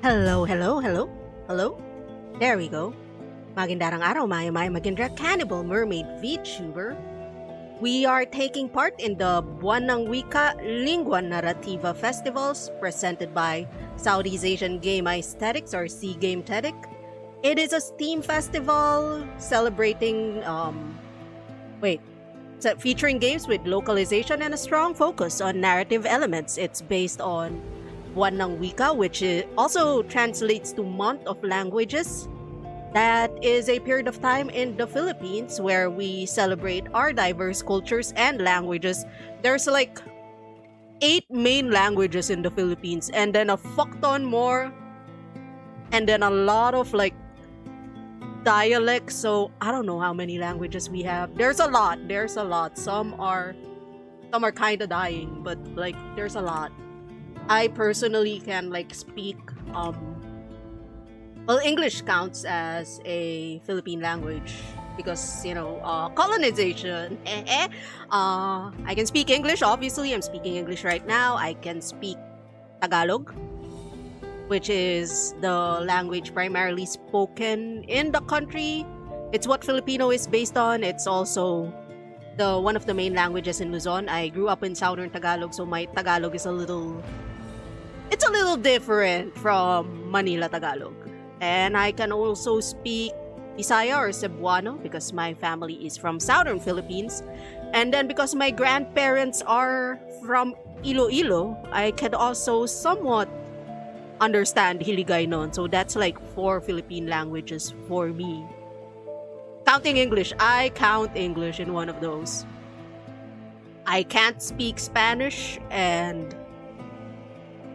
Hello, hello, hello, hello. There we go. Magindarang araw, maya magindra cannibal mermaid VTuber. We are taking part in the Buwan ng Wika Lingua Narrativa Festivals presented by Southeast Asian Game Aesthetics or C-Game-Tedic. It is a Steam festival celebrating, featuring games with localization and a strong focus on narrative elements. It's based on Buwan ng Wika, which also translates to Month of Languages. That is a period of time in the Philippines where we celebrate our diverse cultures and languages. There's like 8 main languages in the Philippines, and then a fuck ton more, and then a lot of like dialects. So I don't know how many languages we have. There's a lot. Some are kind of dying, but like there's a lot. I personally can like speak English counts as a Philippine language because, colonization. I can speak English, obviously. I'm speaking English right now. I can speak Tagalog, which is the language primarily spoken in the country. It's what Filipino is based on. It's also one of the main languages in Luzon. I grew up in Southern Tagalog, so my Tagalog is a little different from Manila Tagalog. And I can also speak Bisaya or Cebuano because my family is from Southern Philippines. And then because my grandparents are from Iloilo, I can also somewhat understand Hiligaynon. So that's like 4 Philippine languages for me. Counting English, I count English in one of those. I can't speak Spanish, and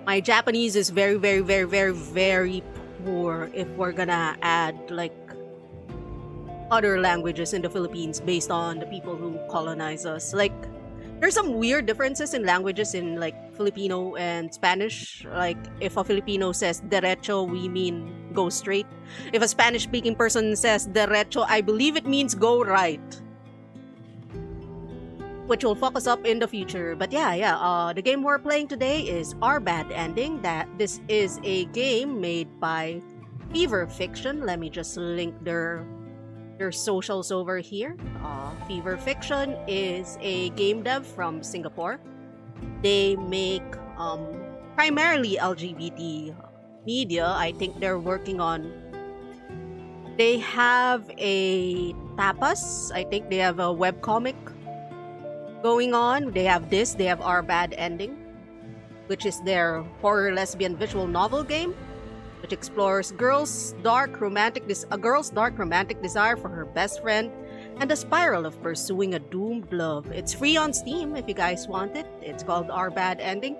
my Japanese is very, very, very, very, very poor if we're gonna add like other languages in the Philippines based on the people who colonize us. Like, there's some weird differences in languages in like Filipino and Spanish. Like, if a Filipino says derecho, we mean go straight. If a Spanish-speaking person says derecho, I believe it means go right, which will fuck us up in the future. But the game we're playing today is Our Bad Ending. This is a game made by Fever Fiction. Let me just link their socials over here. Fever Fiction is a game dev from Singapore. They make primarily LGBT media. I think they're working on. They have a tapas. I think they have a webcomic going on. They have Our Bad Ending, which is their horror lesbian visual novel game, which explores a girl's dark romantic desire for her best friend and the spiral of pursuing a doomed love. It's free on Steam if you guys want it. It's called Our Bad Ending.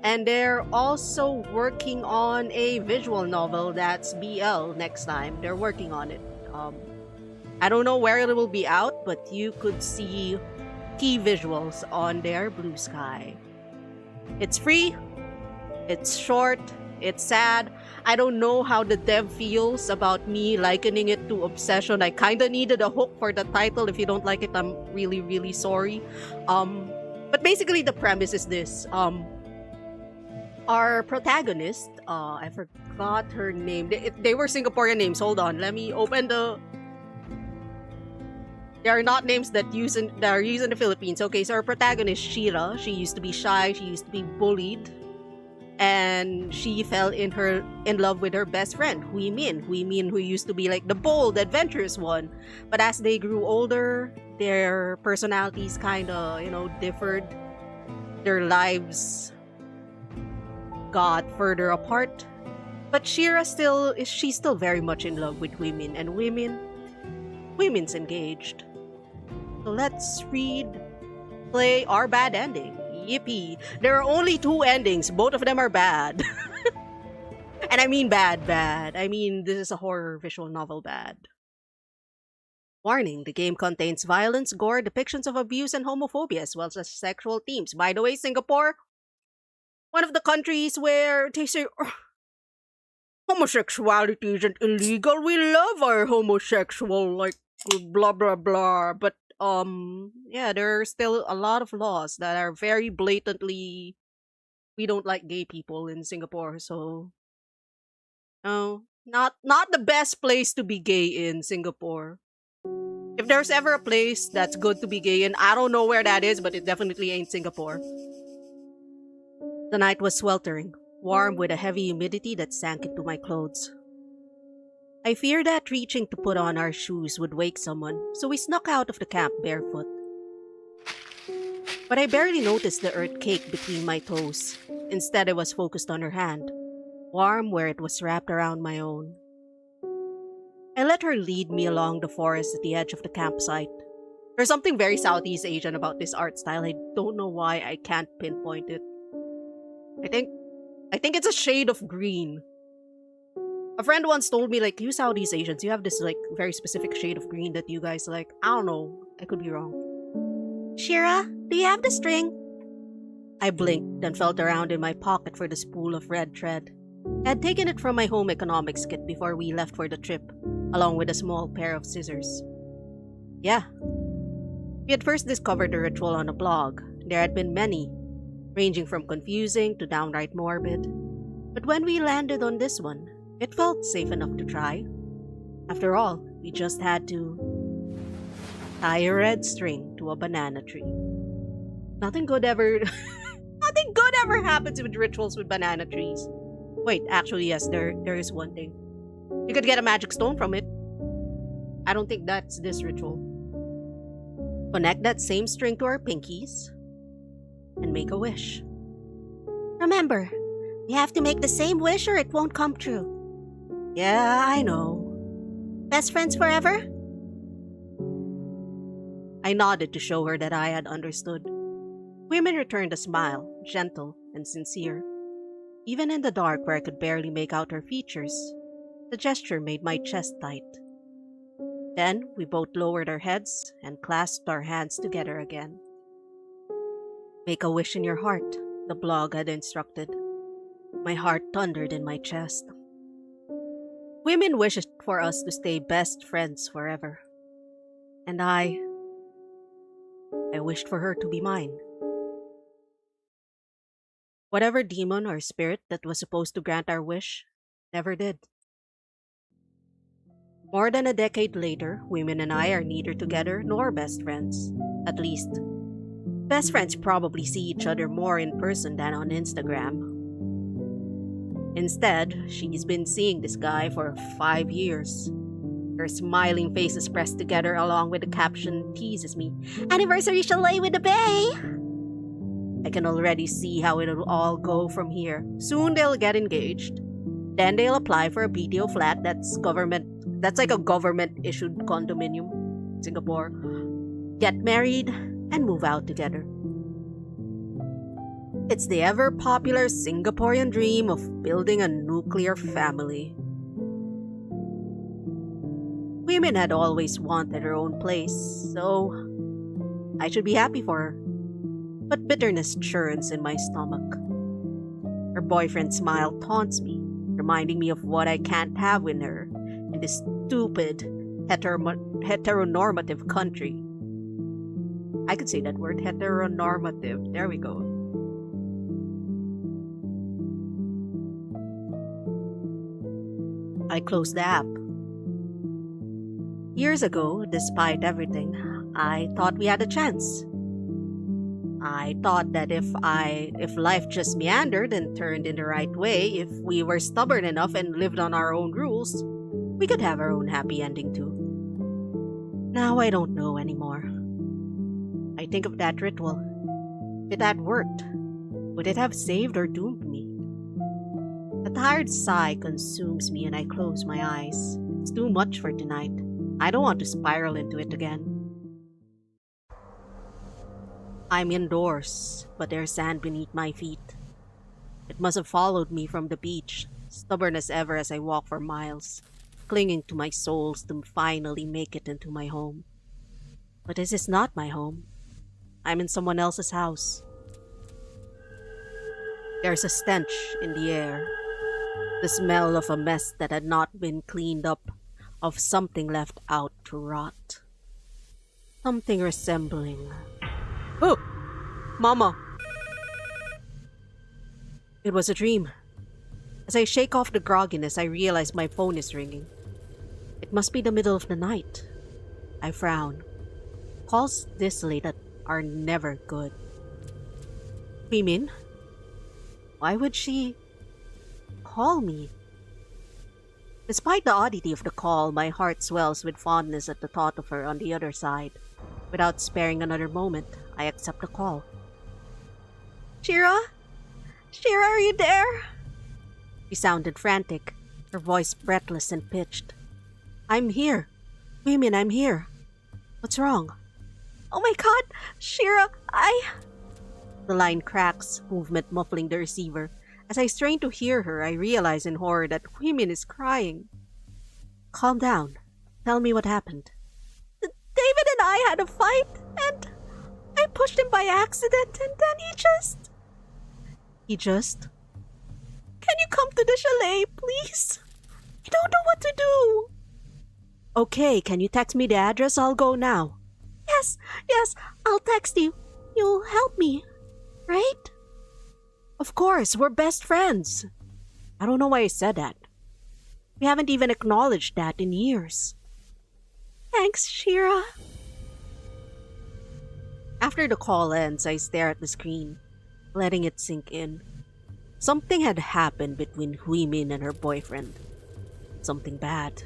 And they're also working on a visual novel that's BL next time. They're working on it. I don't know where it will be out, but you could see key visuals on their Blue Sky. It's free, it's short, it's sad. I don't know how the dev feels about me likening it to Obsession. I kinda needed a hook for the title. If you don't like it, I'm really, really sorry. But basically the premise is this. Our protagonist, I forgot her name. They were Singaporean names. Hold on, let me open the... They are not names that are used in the Philippines. Okay, so our protagonist, Shira, she used to be shy, she used to be bullied, and she fell in love with her best friend, Hui Min, who used to be like the bold, adventurous one. But as they grew older, their personalities kind of, differed. Their lives got further apart. But Shira she's still very much in love with Hui Min, and Women's engaged. So let's play Our Bad Ending. Yippee. There are only 2 endings. Both of them are bad. And I mean bad. I mean, this is a horror visual novel bad. Warning, the game contains violence, gore, depictions of abuse, and homophobia, as well as sexual themes. By the way, Singapore, one of the countries where they say homosexuality isn't illegal. We love our homosexual, like, blah, blah, blah. But there are still a lot of laws that are very blatantly, we don't like gay people in Singapore. So Oh, not the best place to be gay in Singapore. If there's ever a place that's good to be gay in, I don't know where that is, but it definitely ain't Singapore. The night was sweltering, warm with a heavy humidity that sank into my clothes. I feared that reaching to put on our shoes would wake someone, so we snuck out of the camp barefoot. But I barely noticed the earth cake between my toes. Instead, I was focused on her hand, warm where it was wrapped around my own. I let her lead me along the forest at the edge of the campsite. There's something very Southeast Asian about this art style. I don't know why I can't pinpoint it. I think it's a shade of green. A friend once told me, like, you Southeast Asians, you have this, like, very specific shade of green that you guys like. I don't know. I could be wrong. Shira, do you have the string? I blinked, then felt around in my pocket for the spool of red thread. I had taken it from my home economics kit before we left for the trip, along with a small pair of scissors. Yeah. We had first discovered the ritual on a blog. There had been many, ranging from confusing to downright morbid. But when we landed on this one, it felt safe enough to try. After all, we just had to tie a red string to a banana tree. Nothing good ever happens with rituals with banana trees. Wait, actually yes, there is one thing. You could get a magic stone from it. I don't think that's this ritual. Connect that same string to our pinkies and make a wish. Remember, you have to make the same wish or it won't come true. Yeah, I know. Best friends forever? I nodded to show her that I had understood. Women returned a smile, gentle and sincere. Even in the dark where I could barely make out her features, the gesture made my chest tight. Then we both lowered our heads and clasped our hands together again. Make a wish in your heart, the blog had instructed. My heart thundered in my chest. Women wished for us to stay best friends forever. And I wished for her to be mine. Whatever demon or spirit that was supposed to grant our wish never did. More than a decade later, women and I are neither together nor best friends. At least, best friends probably see each other more in person than on Instagram. Instead, she's been seeing this guy for 5 years. Her smiling faces pressed together along with the caption teases me, "Anniversary chalet with the bay!" I can already see how it'll all go from here. Soon they'll get engaged. Then they'll apply for a BTO flat that's like a government-issued condominium in Singapore. Get married and move out together. It's the ever-popular Singaporean dream of building a nuclear family. Women had always wanted her own place, so I should be happy for her. But bitterness churns in my stomach. Her boyfriend's smile taunts me, reminding me of what I can't have with her in this stupid, heteronormative country. I could say that word, heteronormative. There we go. I closed the app. Years ago, despite everything, I thought we had a chance. I thought that if life just meandered and turned in the right way, if we were stubborn enough and lived on our own rules, we could have our own happy ending too. Now I don't know anymore. I think of that ritual. If it had worked, would it have saved or doomed me? A tired sigh consumes me and I close my eyes. It's too much for tonight. I don't want to spiral into it again. I'm indoors, but there's sand beneath my feet. It must have followed me from the beach, stubborn as ever as I walk for miles, clinging to my soles to finally make it into my home. But this is not my home. I'm in someone else's house. There's a stench in the air, the smell of a mess that had not been cleaned up, of something left out to rot. Something resembling... Oh! Mama! It was a dream. As I shake off the grogginess, I realize my phone is ringing. It must be the middle of the night. I frown. Calls this late are never good. Min? Why would she call me? Despite the oddity of the call, my heart swells with fondness at the thought of her on the other side. Without sparing another moment, I accept the call. Shira? Shira, are you there? She sounded frantic, her voice breathless and pitched. I'm here. Min, I'm here. What's wrong? Oh my god, Shira, The line cracks, movement muffling the receiver. As I strain to hear her, I realize in horror that Min is crying. Calm down. Tell me what happened. David and I had a fight, and I pushed him by accident, and then he just... Can you come to the chalet, please? I don't know what to do. Okay, can you text me the address? I'll go now. Yes, I'll text you. You'll help me, right? Of course, we're best friends. I don't know why I said that. We haven't even acknowledged that in years. Thanks, Shira. After the call ends, I stare at the screen, letting it sink in. Something had happened between Min and her boyfriend. Something bad.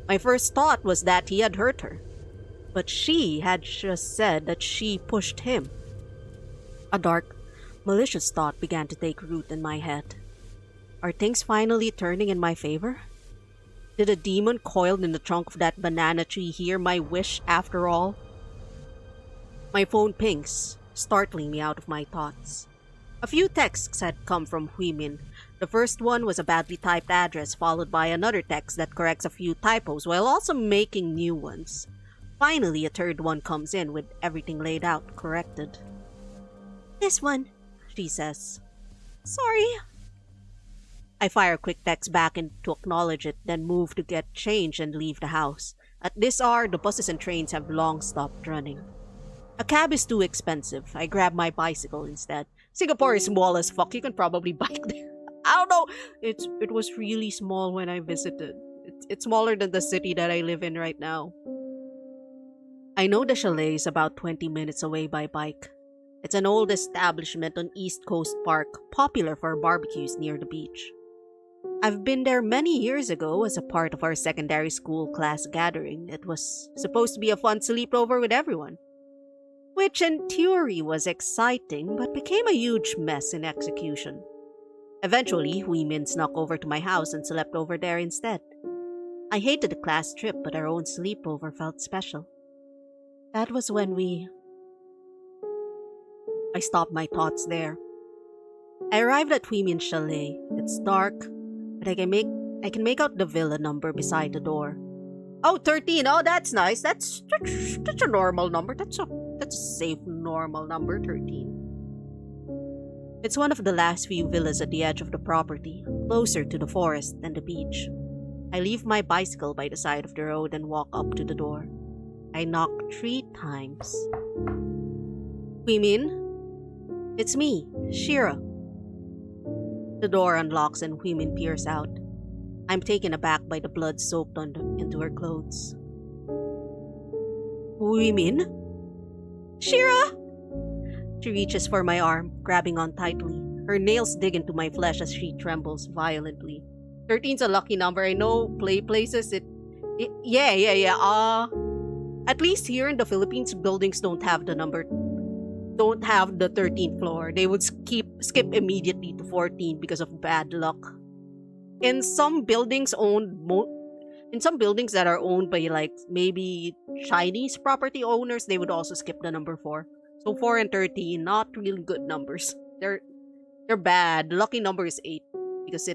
My first thought was that he had hurt her, but she had just said that she pushed him. A dark, malicious thought began to take root in my head. Are things finally turning in my favor? Did a demon coiled in the trunk of that banana tree hear my wish after all? My phone pings, startling me out of my thoughts. A few texts had come from Min. The first one was a badly typed address, followed by another text that corrects a few typos while also making new ones. Finally, a third one comes in with everything laid out, corrected. This one, she says. Sorry. I fire a quick text back in to acknowledge it, then move to get change and leave the house. At this hour, the buses and trains have long stopped running. A cab is too expensive. I grab my bicycle instead. Singapore is small as fuck. You can probably bike there. I don't know. It was really small when I visited. It's smaller than the city that I live in right now. I know the chalet is about 20 minutes away by bike. It's an old establishment on East Coast Park, popular for barbecues near the beach. I've been there many years ago as a part of our secondary school class gathering. It was supposed to be a fun sleepover with everyone, which in theory was exciting but became a huge mess in execution. Eventually, Min snuck over to my house and slept over there instead. I hated the class trip, but our own sleepover felt special. That was when I stopped my thoughts there. I arrived at Min's chalet. It's dark, but I can make out the villa number beside the door. Oh, 13. Oh, that's nice. That's a normal number. That's a safe normal number, 13. It's one of the last few villas at the edge of the property, closer to the forest than the beach. I leave my bicycle by the side of the road and walk up to the door. I knock 3 times. Min? It's me, Shira. The door unlocks and Min peers out. I'm taken aback by the blood soaked into her clothes. Min? Shira! She reaches for my arm, grabbing on tightly. Her nails dig into my flesh as she trembles violently. 13's a lucky number. I know places yeah. At least here in the Philippines, buildings don't have the 13th floor. They would skip immediately to 14 because of bad luck. In some buildings that are owned by like maybe Chinese property owners, they would also skip the number 4. So 4 and 13, not really good numbers. They're bad. The lucky number is 8 because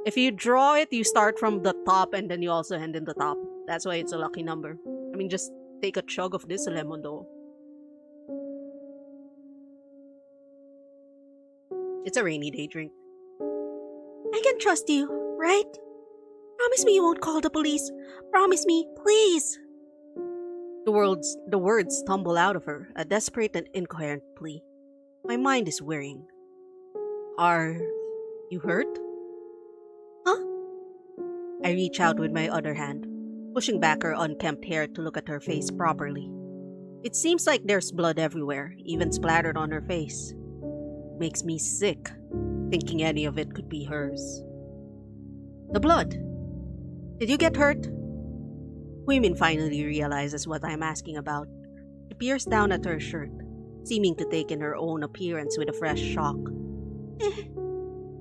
if you draw it, you start from the top and then you also end in the top. That's why it's a lucky number. I mean, just take a chug of this lemon though. It's a rainy day drink. I can trust you, right? Promise me you won't call the police. Promise me, please. The words tumble out of her, a desperate and incoherent plea. My mind is whirring. Are You hurt? Huh? I reach out with my other hand, pushing back her unkempt hair to look at her face properly. It seems like there's blood everywhere, even splattered on her face. Makes me sick, thinking any of it could be hers. The blood. Did you get hurt? Huimin finally realizes what I'm asking about. She peers down at her shirt, seeming to take in her own appearance with a fresh shock.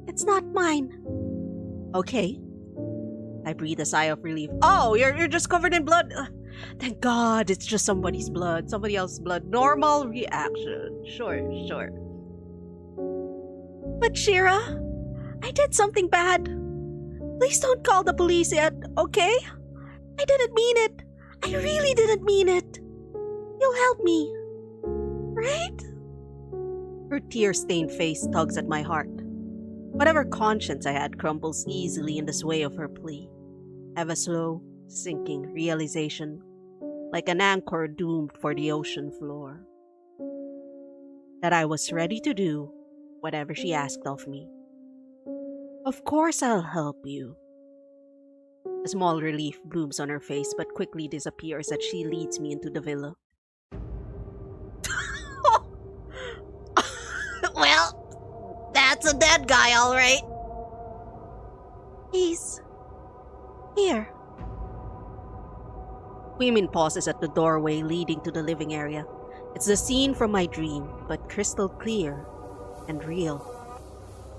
It's not mine. Okay. I breathe a sigh of relief. Oh, you're just covered in blood. Thank God, it's just somebody's blood, somebody else's blood. Normal reaction. Sure. But Shira, I did something bad. Please don't call the police yet, okay? I didn't mean it. I really didn't mean it. You'll help me, right? Her tear-stained face tugs at my heart. Whatever conscience I had crumbles easily in the sway of her plea. I have a slow, sinking realization, like an anchor doomed for the ocean floor, that I was ready to do whatever she asked of me. Of course I'll help you. A small relief blooms on her face but quickly disappears as she leads me into the villa. Well, that's a dead guy, all right. He's here. Huimin pauses at the doorway leading to the living area. It's the scene from my dream, but crystal clear and real.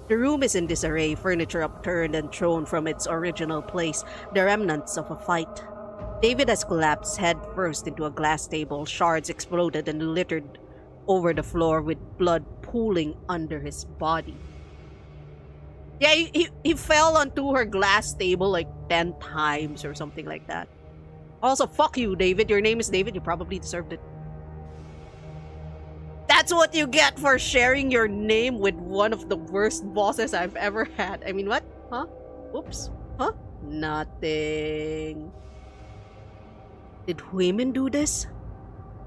The room is in disarray, furniture upturned and thrown from its original place, the remnants of a fight. David has collapsed head first into a glass table, shards exploded and littered over the floor with blood pooling under his body. Yeah, he fell onto her glass table like 10 times or something like that. Also, fuck you, David. Your name is David. You probably deserved it. That's what you get for sharing your name with one of the worst bosses I've ever had. I mean, what? Huh? Oops. Huh? Nothing. Did Huimin do this?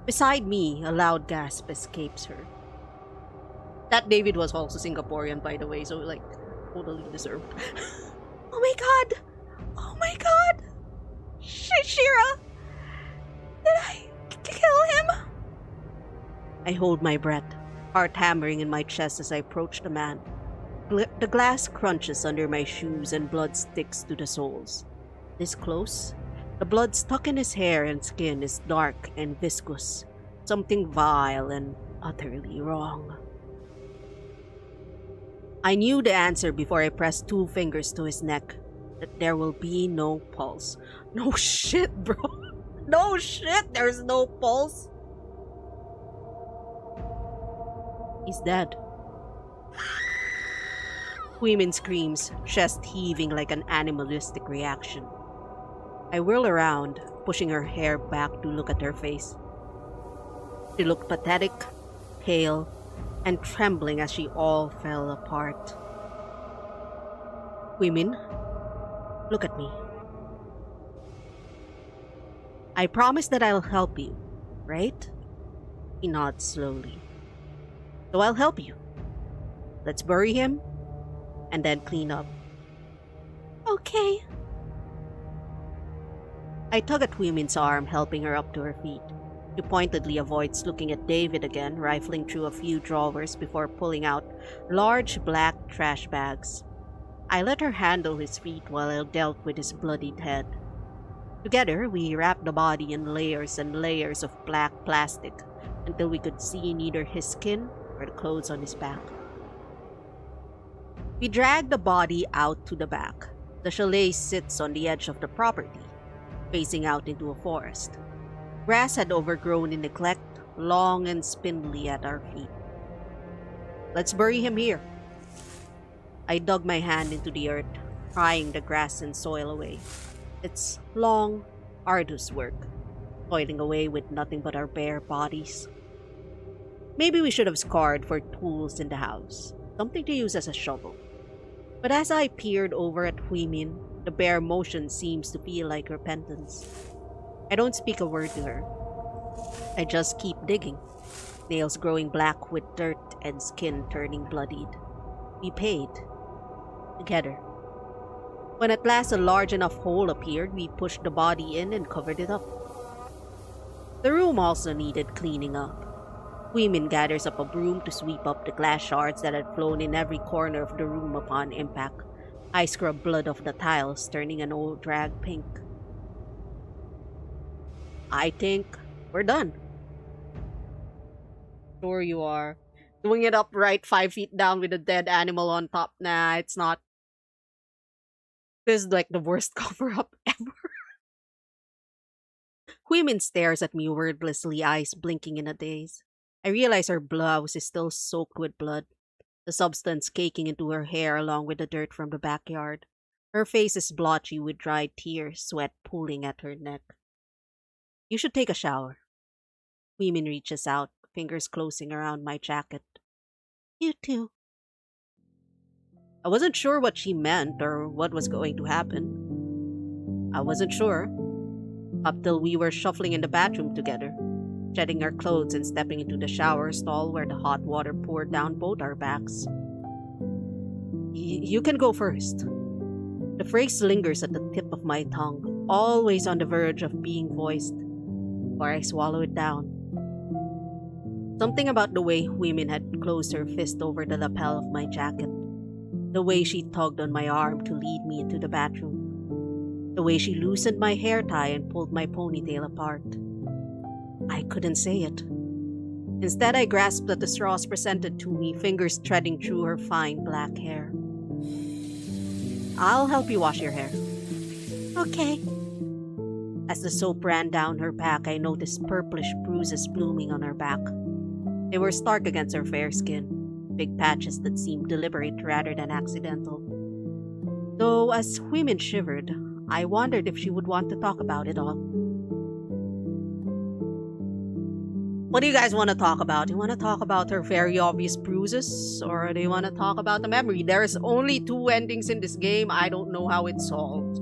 Beside me, a loud gasp escapes her. That David was also Singaporean, by the way, so, like, totally deserved. Oh my god! Oh my god! Shira! Did I kill him? I hold my breath, heart hammering in my chest as I approach the man. The glass crunches under my shoes and blood sticks to the soles. This close, the blood stuck in his hair and skin is dark and viscous, something vile and utterly wrong. I knew the answer before I pressed 2 fingers to his neck, that there will be no pulse. No shit, bro. No shit, there's no pulse. He's dead. Huimin screams, chest heaving like an animalistic reaction. I whirl around, pushing her hair back to look at her face. She looked pathetic, pale, and trembling as she all fell apart. Huimin, look at me. I promise that I'll help you, right? He nods slowly. So I'll help you. Let's bury him, and then clean up. Okay. I tug at Huimin's arm, helping her up to her feet. She pointedly avoids looking at David again, rifling through a few drawers before pulling out large black trash bags. I let her handle his feet while I dealt with his bloodied head. Together, we wrapped the body in layers and layers of black plastic until we could see neither his skin or the clothes on his back. We dragged the body out to the back. The chalet sits on the edge of the property, facing out into a forest. Grass had overgrown in neglect, long and spindly at our feet. Let's bury him here. I dug my hand into the earth, prying the grass and soil away. It's long, arduous work, toiling away with nothing but our bare bodies. Maybe we should have scarred for tools in the house, something to use as a shovel. But as I peered over at Huimin, the bare motion seems to feel like repentance. I don't speak a word to her. I just keep digging, nails growing black with dirt and skin turning bloodied. We paid. together. When at last a large enough hole appeared, we pushed the body in and covered it up. The room also needed cleaning up. Huimin gathers up a broom to sweep up the glass shards that had flown in every corner of the room upon impact. I scrub blood off the tiles, turning an old rag pink. I think we're done. Sure you are. Doing it upright 5 feet down with a dead animal on top. Nah, it's not. This is like the worst cover-up ever. Huimin stares at me wordlessly, eyes blinking in a daze. I realize her blouse is still soaked with blood, the substance caking into her hair along with the dirt from the backyard. Her face is blotchy with dried tears, sweat pooling at her neck. You should take a shower. Huimin reaches out, fingers closing around my jacket. You too. I wasn't sure what she meant or what was going to happen. I wasn't sure. Up till we were shuffling in the bathroom together, shedding our clothes and stepping into the shower stall where the hot water poured down both our backs. You can go first. The phrase lingers at the tip of my tongue, always on the verge of being voiced, or I swallow it down. Something about the way Huimin had closed her fist over the lapel of my jacket, the way she tugged on my arm to lead me into the bathroom, the way she loosened my hair tie and pulled my ponytail apart. I couldn't say it. Instead, I grasped at the straws presented to me, fingers threading through her fine black hair. I'll help you wash your hair. Okay. As the soap ran down her back, I noticed purplish bruises blooming on her back. They were stark against her fair skin, big patches that seemed deliberate rather than accidental. Though as Huimin shivered, I wondered if she would want to talk about it all. What do you guys want to talk about? Do you want to talk about her very obvious bruises? Or do you want to talk about the memory? There's only 2 endings in this game. I don't know how it's solved.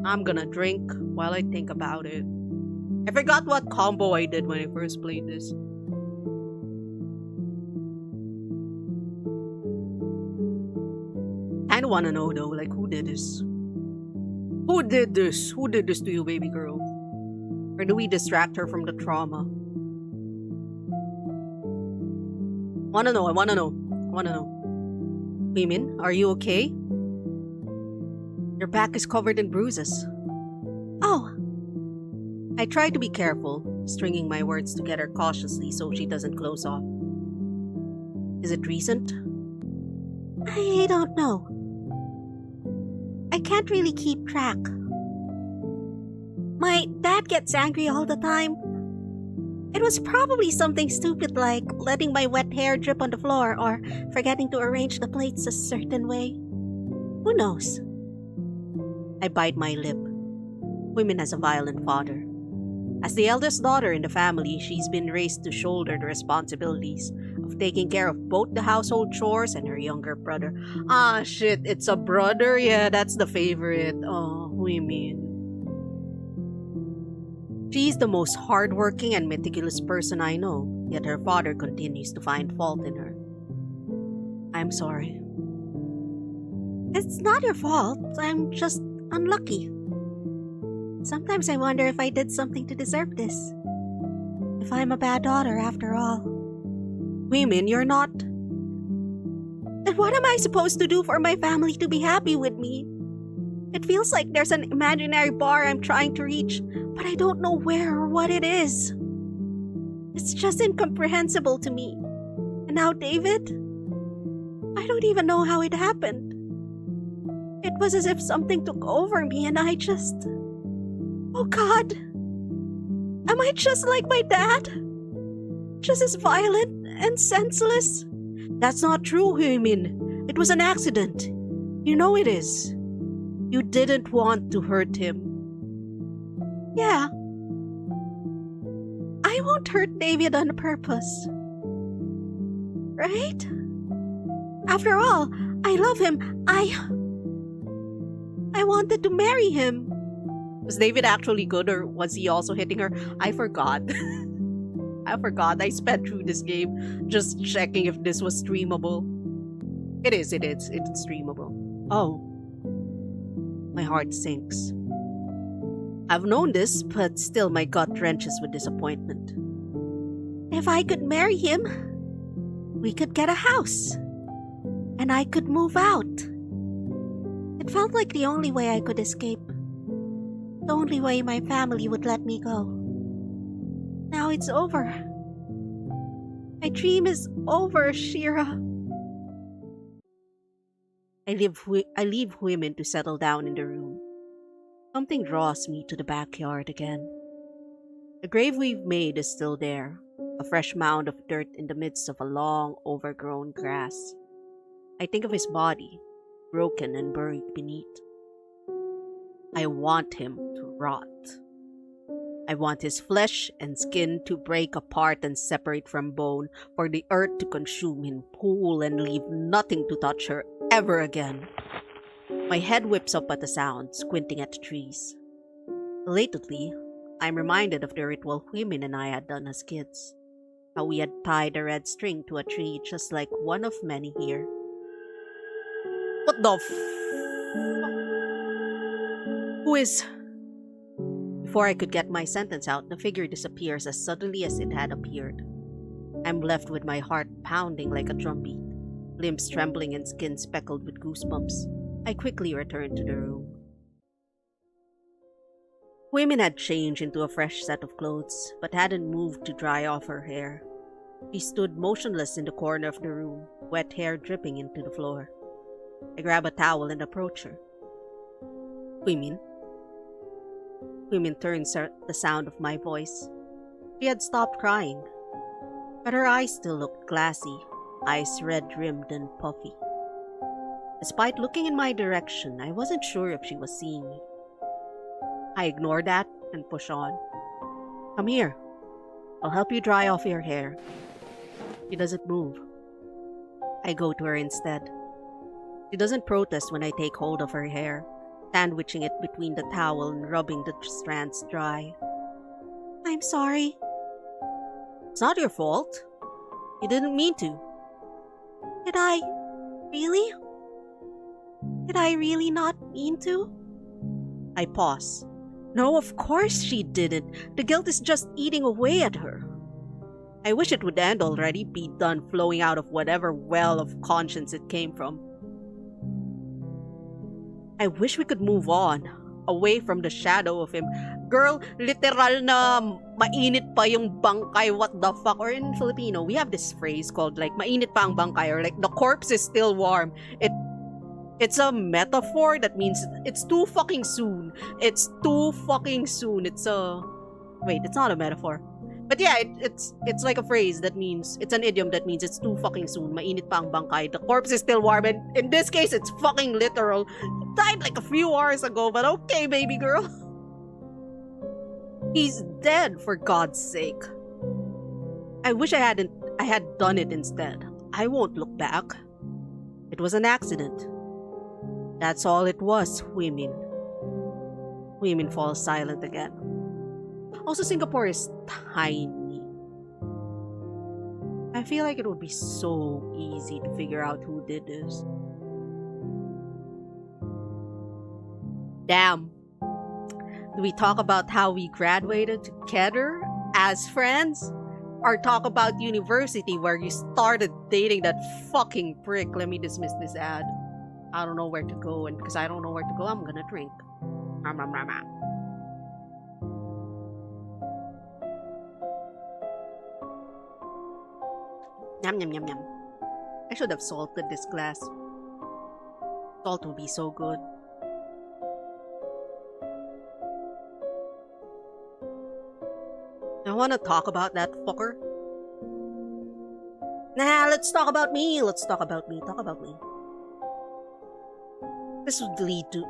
I'm gonna drink while I think about it. I forgot what combo I did when I first played this. Kinda wanna know though, like, who did this? Who did this? Who did this to you, baby girl? Or do we distract her from the trauma? I wanna know. Huimin, are you okay? Your back is covered in bruises. Oh! I try to be careful, stringing my words together cautiously so she doesn't close off. Is it recent? I don't know. I can't really keep track. My dad gets angry all the time. It was probably something stupid like letting my wet hair drip on the floor or forgetting to arrange the plates a certain way. Who knows? I bite my lip. Huimin has a violent father. As the eldest daughter in the family, she's been raised to shoulder the responsibilities of taking care of both the household chores and her younger brother. Ah, shit, it's a brother? Yeah, that's the favorite. Oh, Huimin. She's the most hardworking and meticulous person I know, yet her father continues to find fault in her. I'm sorry. It's not your fault. I'm just unlucky. Sometimes I wonder if I did something to deserve this. If I'm a bad daughter after all. Huimin, you're not. Then what am I supposed to do for my family to be happy with me? It feels like there's an imaginary bar I'm trying to reach, but I don't know where or what it is. It's just incomprehensible to me. And now David? I don't even know how it happened. It was as if something took over me and I just... Oh God! Am I just like my dad? Just as violent and senseless? That's not true, Huimin. It was an accident. You know it is. You didn't want to hurt him. Yeah. I won't hurt David on purpose. Right? After all, I love him. I wanted to marry him. Was David actually good or was he also hitting her? I forgot. I sped through this game just checking if this was streamable. It's streamable. Oh, my heart sinks. I've known this, but still my gut drenches with disappointment. If I could marry him, we could get a house. And I could move out. It felt like the only way I could escape. The only way my family would let me go. Now it's over. My dream is over, Shira. I leave women to settle down in the room. Something draws me to the backyard again. The grave we've made is still there, a fresh mound of dirt in the midst of a long, overgrown grass. I think of his body, broken and buried beneath. I want him to rot. I want his flesh and skin to break apart and separate from bone, for the earth to consume him whole and leave nothing to touch her ever again. My head whips up at the sound, squinting at the trees. Belatedly, I'm reminded of the ritual women and I had done as kids. How we had tied a red string to a tree just like one of many here. What the Who is... Before I could get my sentence out, the figure disappears as suddenly as it had appeared. I'm left with my heart pounding like a drumbeat, limbs trembling and skin speckled with goosebumps. I quickly returned to the room. Women had changed into a fresh set of clothes, but hadn't moved to dry off her hair. She stood motionless in the corner of the room, wet hair dripping into the floor. I grab a towel and approach her. Women turns at the sound of my voice. She had stopped crying, but her eyes still looked glassy, eyes red-rimmed and puffy. Despite looking in my direction, I wasn't sure if she was seeing me. I ignore that and push on. Come here. I'll help you dry off your hair. She doesn't move. I go to her instead. She doesn't protest when I take hold of her hair, sandwiching it between the towel and rubbing the strands dry. I'm sorry. It's not your fault. You didn't mean to. Did I really? Did I really not mean to? I pause. No, of course she didn't. The guilt is just eating away at her. I wish it would end already, be done flowing out of whatever well of conscience it came from. I wish we could move on, away from the shadow of him. Girl, literal na mainit pa yung bangkay, what the fuck? Or in Filipino, we have this phrase called like, mainit pa ang bangkay, or like, the corpse is still warm. It's a metaphor that means it's too fucking soon. It's too fucking soon. It's not a metaphor. But yeah, it's like a phrase that means, it's an idiom that means it's too fucking soon. Mainit pa ang bangkay. The corpse is still warm. And in this case, it's fucking literal. He died like a few hours ago, but okay, baby girl. He's dead, for God's sake. I wish I had done it instead. I won't look back. It was an accident. That's all it was, women. Women fall silent again. Also, Singapore is tiny. I feel like it would be so easy to figure out who did this. Damn. Do we talk about how we graduated together as friends? Or talk about university where you started dating that fucking prick? Let me dismiss this ad. I don't know where to go, and because I don't know where to go, I'm gonna drink. Yum yum yum yum. I should have salted this glass. Salt would be so good. I wanna talk about that fucker. Nah, let's talk about me. Talk about me. This would lead to...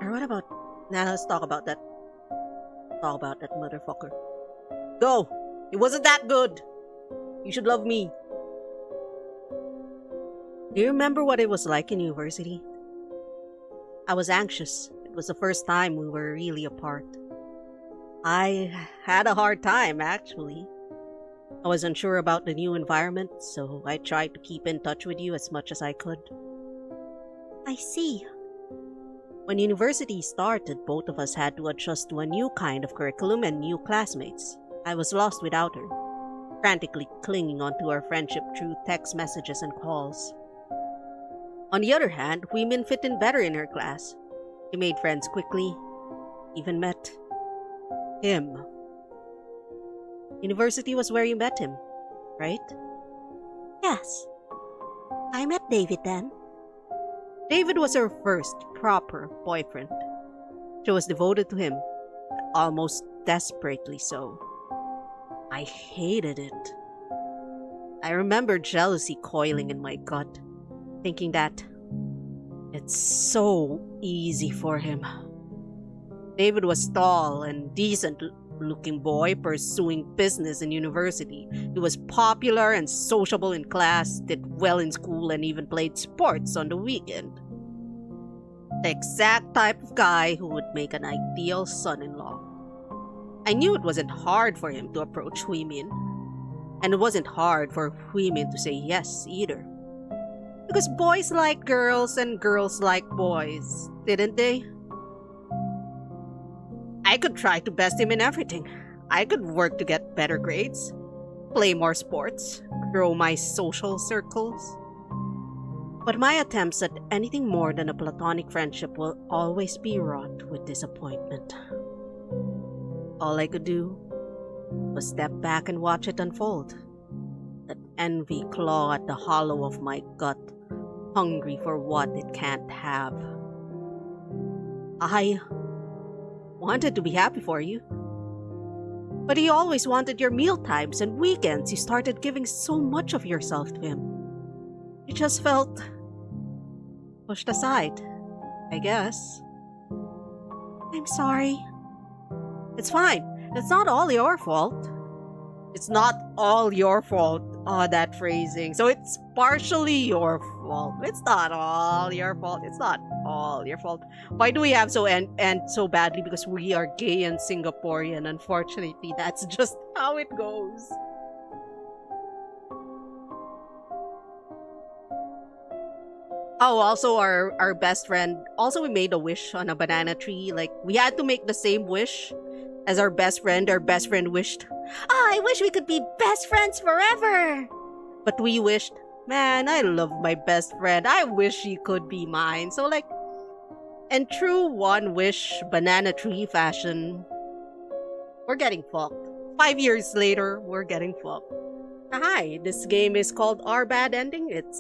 Or what about... Nah, let's talk about that. Talk about that motherfucker. Go! It wasn't that good! You should love me. Do you remember what it was like in university? I was anxious. It was the first time we were really apart. I had a hard time, actually. I was unsure about the new environment, so I tried to keep in touch with you as much as I could. I see. When university started, both of us had to adjust to a new kind of curriculum and new classmates. I was lost without her, frantically clinging onto our friendship through text messages and calls. On the other hand, women fit in better in her class. She made friends quickly, even met him. University was where you met him, right? Yes. I met David then. David was her first proper boyfriend. She was devoted to him, almost desperately so. I hated it. I remember jealousy coiling in my gut, thinking that it's so easy for him. David was tall and decent-looking boy pursuing business in university. He was popular and sociable in class, did well in school, and even played sports on the weekend. The exact type of guy who would make an ideal son-in-law. I knew it wasn't hard for him to approach Huimin, and it wasn't hard for Huimin to say yes either. Because boys like girls and girls like boys, didn't they? I could try to best him in everything. I could work to get better grades, play more sports, grow my social circles. But my attempts at anything more than a platonic friendship will always be wrought with disappointment. All I could do was step back and watch it unfold. That envy claw at the hollow of my gut, hungry for what it can't have. I wanted to be happy for you. But you always wanted your meal times and weekends. You started giving so much of yourself to him. You just felt pushed aside, I guess. I'm sorry. It's fine. It's not all your fault. It's not all your fault. Oh, that phrasing. So it's partially your fault. It's not all your fault. It's not all your fault. Why do we have so end so badly? Because we are gay and Singaporean. Unfortunately, that's just how it goes. Oh, also our best friend, also we made a wish on a banana tree. Like, we had to make the same wish as our best friend. Our best friend wished, "Oh, I wish we could be best friends forever." But we wished, "Man, I love my best friend. I wish she could be mine." So like, in true one wish banana tree fashion, we're getting fucked. 5 years later, we're getting fucked. Hi, this game is called Our Bad Ending. It's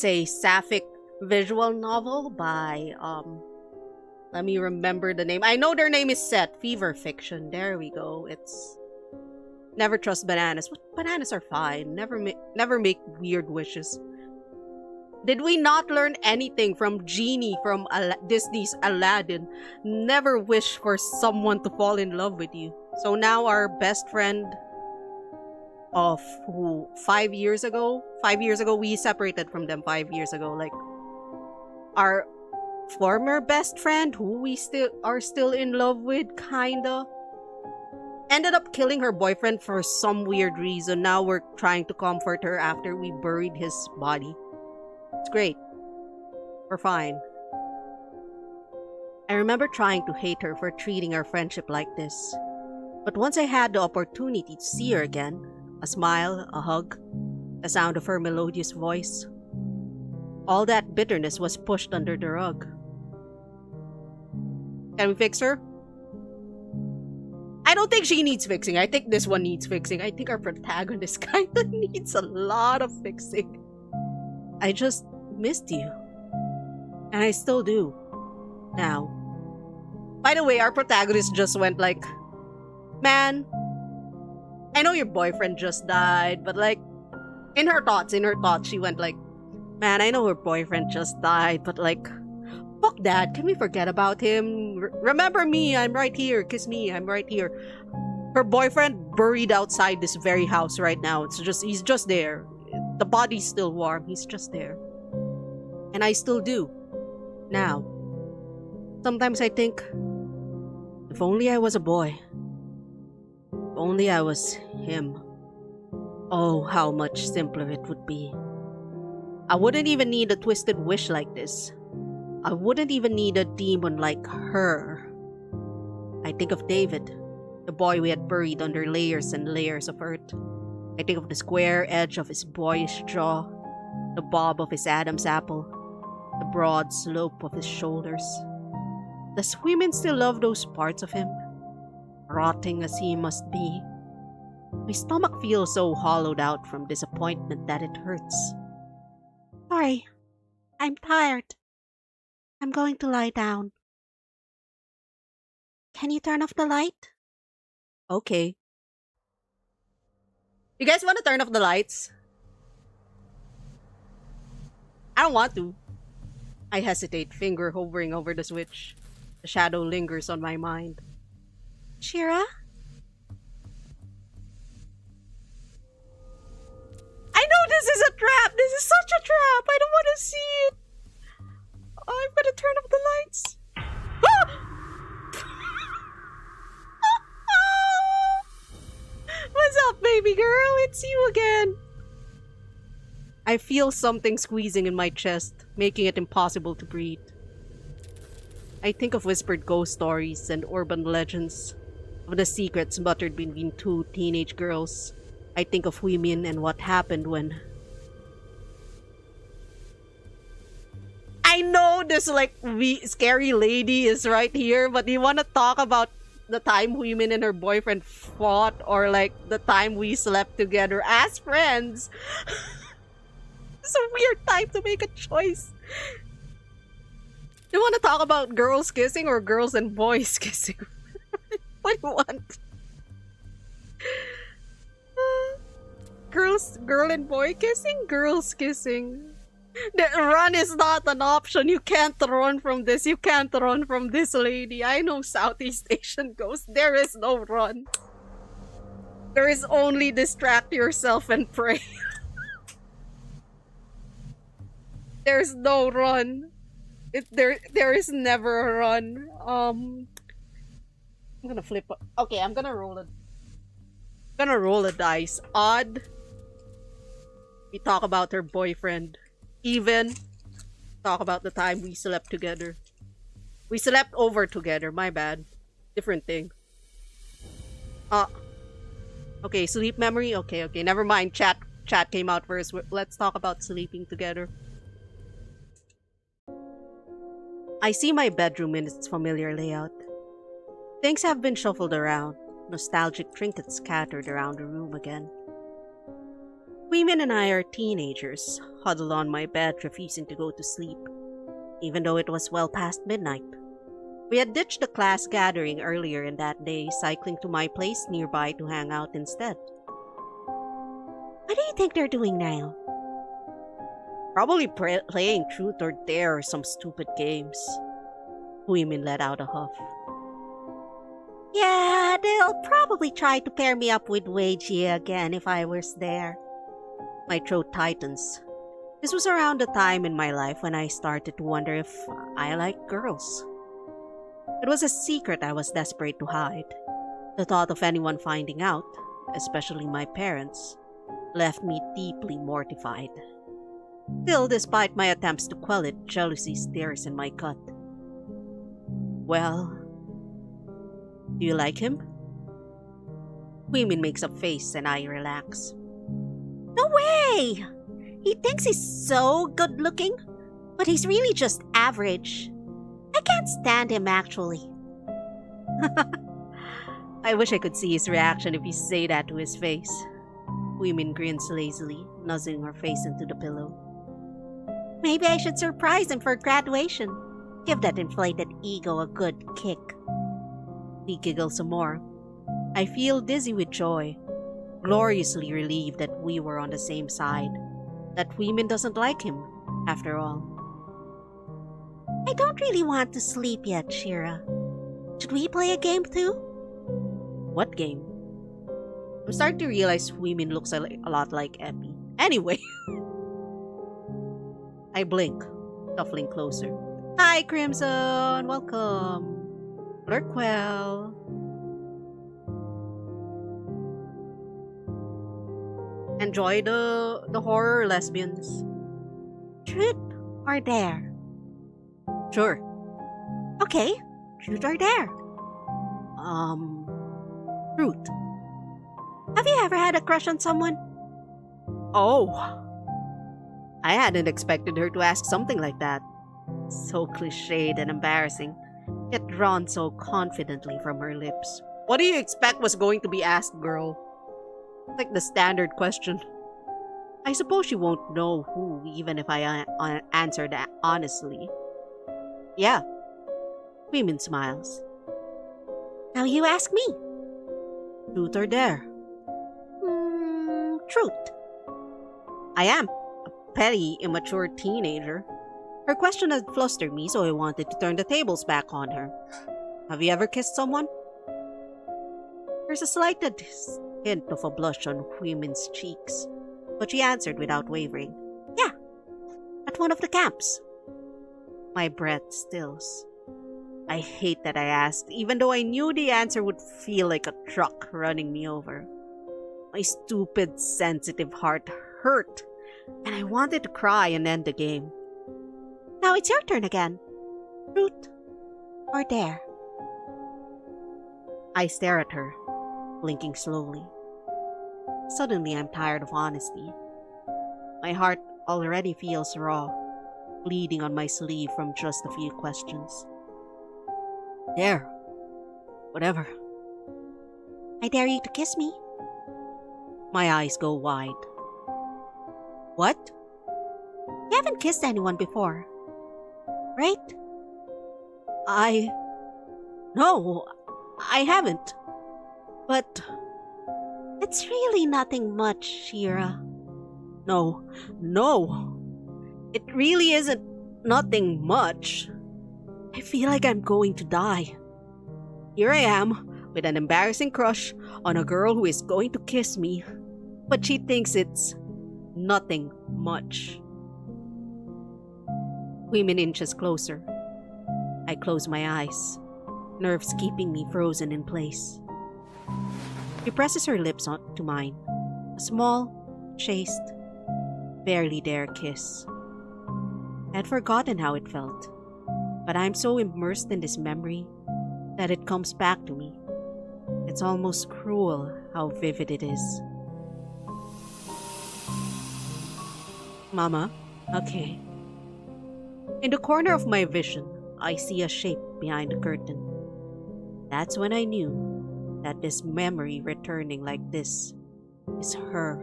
a sapphic visual novel by let me remember the name. I know their name is set. Fever Fiction. There we go. It's never trust bananas. But bananas are fine. Never make weird wishes. Did we not learn anything from Genie from Disney's Aladdin? Never wish for someone to fall in love with you. So now our best friend of 5 years ago? 5 years ago, we separated from them 5 years ago. Like, our former best friend, who we are still in love with, kinda, ended up killing her boyfriend for some weird reason. Now we're trying to comfort her after we buried his body. It's great. We're fine. I remember trying to hate her for treating our friendship like this. But once I had the opportunity to see her again, a smile, a hug, the sound of her melodious voice, all that bitterness was pushed under the rug. Can we fix her? I don't think she needs fixing. I think this one needs fixing. I think our protagonist kinda needs a lot of fixing. I just missed you. And I still do. Now. By the way, our protagonist just went like, "Man, I know your boyfriend just died," but like, in her thoughts, she went like, "Man, I know her boyfriend just died, but like, fuck that. Can we forget about him? Remember me, I'm right here. Kiss me, I'm right here." Her boyfriend buried outside this very house right now. He's just there. The body's still warm. He's just there. And I still do. Now. Sometimes I think, if only I was a boy. only I was him. Oh, how much simpler it would be. I wouldn't even need a twisted wish like this. I wouldn't even need a demon like her. I think of David, the boy we had buried under layers and layers of earth. I think of the square edge of his boyish jaw, the bob of his Adam's apple, the broad slope of his shoulders. Does women still love those parts of him? Rotting as he must be. My stomach feels so hollowed out from disappointment that it hurts. Sorry, I'm tired. I'm going to lie down. Can you turn off the light? Okay. You guys want to turn off the lights? I don't want to. I hesitate, finger hovering over the switch. The shadow lingers on my mind. Shira? I know this is a trap! This is such a trap! I don't want to see it! Oh, I'm gonna turn off the lights. Ah! What's up, baby girl? It's you again. I feel something squeezing in my chest, making it impossible to breathe. I think of whispered ghost stories and urban legends, of the secrets muttered between two teenage girls. I think of women and what happened when... I know this scary lady is right here, but do you want to talk about the time women and her boyfriend fought, or like the time we slept together as friends? It's a weird time to make a choice. Do you want to talk about girls kissing or girls and boys kissing? What do you want? Girl and boy kissing? Girls kissing. The run is not an option. You can't run from this. You can't run from this lady. I know Southeast Asian ghosts. There is no run. There is only distract yourself and pray. There's no run. There is never a run. I'm gonna flip. Okay, I'm gonna roll it. Gonna roll a dice. Odd. We talk about her boyfriend. Even. Talk about the time we slept together. We slept over together. My bad. Different thing. Okay, sleep memory. Okay. Never mind. Chat came out first. Let's talk about sleeping together. I see my bedroom in its familiar layout. Things have been shuffled around. Nostalgic trinkets scattered around the room again. Women and I are teenagers, huddled on my bed, refusing to go to sleep, even though it was well past midnight. We had ditched the class gathering earlier in that day, cycling to my place nearby to hang out instead. What do you think they're doing now? Probably playing Truth or Dare or some stupid games. Women let out a huff. Yeah, they'll probably try to pair me up with Weijie again if I was there. My throat tightens. This was around the time in my life when I started to wonder if I liked girls. It was a secret I was desperate to hide. The thought of anyone finding out, especially my parents, left me deeply mortified. Still, despite my attempts to quell it, jealousy stirs in my gut. Well, do you like him? Huimin makes a face and I relax. No way! He thinks he's so good looking, but he's really just average. I can't stand him, actually. I wish I could see his reaction if you say that to his face. Huimin grins lazily, nuzzling her face into the pillow. Maybe I should surprise him for graduation. Give that inflated ego a good kick. He giggles some more. I feel dizzy with joy, gloriously relieved that we were on the same side, that Huimin doesn't like him, after all. I don't really want to sleep yet, Shira. Should we play a game too? What game? I'm starting to realize Huimin looks a lot like Epi. Anyway. I blink, shuffling closer. Hi, Crimson! Welcome! Lurkwell! enjoy the horror lesbians. Truth or dare? Sure. Okay, truth or dare? Truth. Have you ever had a crush on someone? Oh. I hadn't expected her to ask something like that. So cliched and embarrassing, yet drawn so confidently from her lips. What do you expect was going to be asked, girl? Like the standard question. I suppose she won't know who, even if I answered that honestly. Yeah. Women smiles. Now you ask me. Truth or dare? Truth. I am a petty, immature teenager. Her question had flustered me, so I wanted to turn the tables back on her. Have you ever kissed someone? There's a slight hint of a blush on women's cheeks, but she answered without wavering. Yeah, at one of the camps. My breath stills. I hate that I asked, even though I knew the answer would feel like a truck running me over. My stupid, sensitive heart hurt, and I wanted to cry and end the game. Now it's your turn again. Truth or dare? I stare at her, blinking slowly. Suddenly, I'm tired of honesty. My heart already feels raw, bleeding on my sleeve from just a few questions. Dare. Whatever. I dare you to kiss me. My eyes go wide. What? You haven't kissed anyone before, right? No, I haven't. But it's really nothing much, Shira. No. It really isn't nothing much. I feel like I'm going to die. Here I am, with an embarrassing crush on a girl who is going to kiss me, but she thinks it's nothing much. Women inches closer. I close my eyes, nerves keeping me frozen in place. She presses her lips onto mine, a small, chaste, barely dare kiss. I had forgotten how it felt, but I'm so immersed in this memory that it comes back to me. It's almost cruel how vivid it is. Mama, okay. In the corner of my vision, I see a shape behind the curtain. That's when I knew that this memory returning like this is her.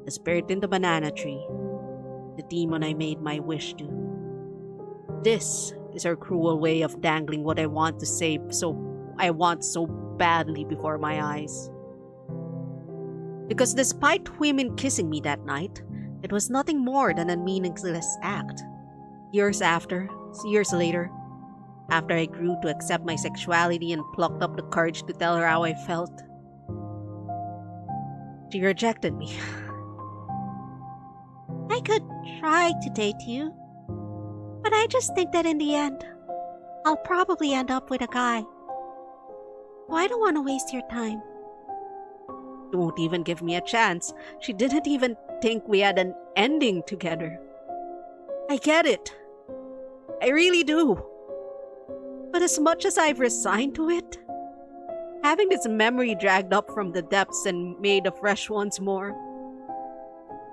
The spirit in the banana tree, the demon I made my wish to. This is her cruel way of dangling what I want to say so badly before my eyes. Because despite women kissing me that night, it was nothing more than a meaningless act. Years later, after I grew to accept my sexuality and plucked up the courage to tell her how I felt, she rejected me. I could try to date you, but I just think that in the end, I'll probably end up with a guy. So I don't want to waste your time. She won't even give me a chance. She didn't even think we had an ending together. I get it. I really do. But as much as I've resigned to it, having this memory dragged up from the depths and made afresh once more,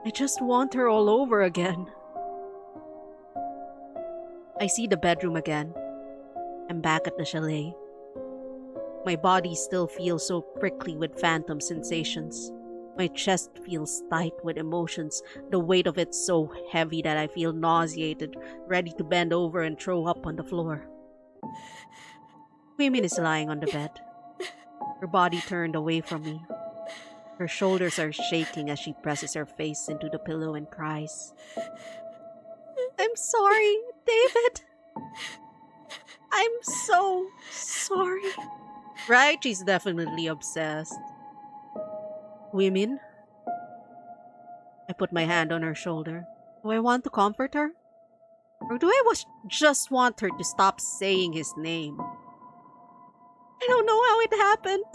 I just want her all over again. I see the bedroom again. I'm back at the chalet. My body still feels so prickly with phantom sensations. My chest feels tight with emotions, the weight of it so heavy that I feel nauseated, ready to bend over and throw up on the floor. Women is lying on the bed, her body turned away from me. Her shoulders are shaking as she presses her face into the pillow and cries. I'm sorry, David. I'm so sorry. Right? She's definitely obsessed. Women? I put my hand on her shoulder. Do I want to comfort her? Or do I just want her to stop saying his name? I don't know how it happened.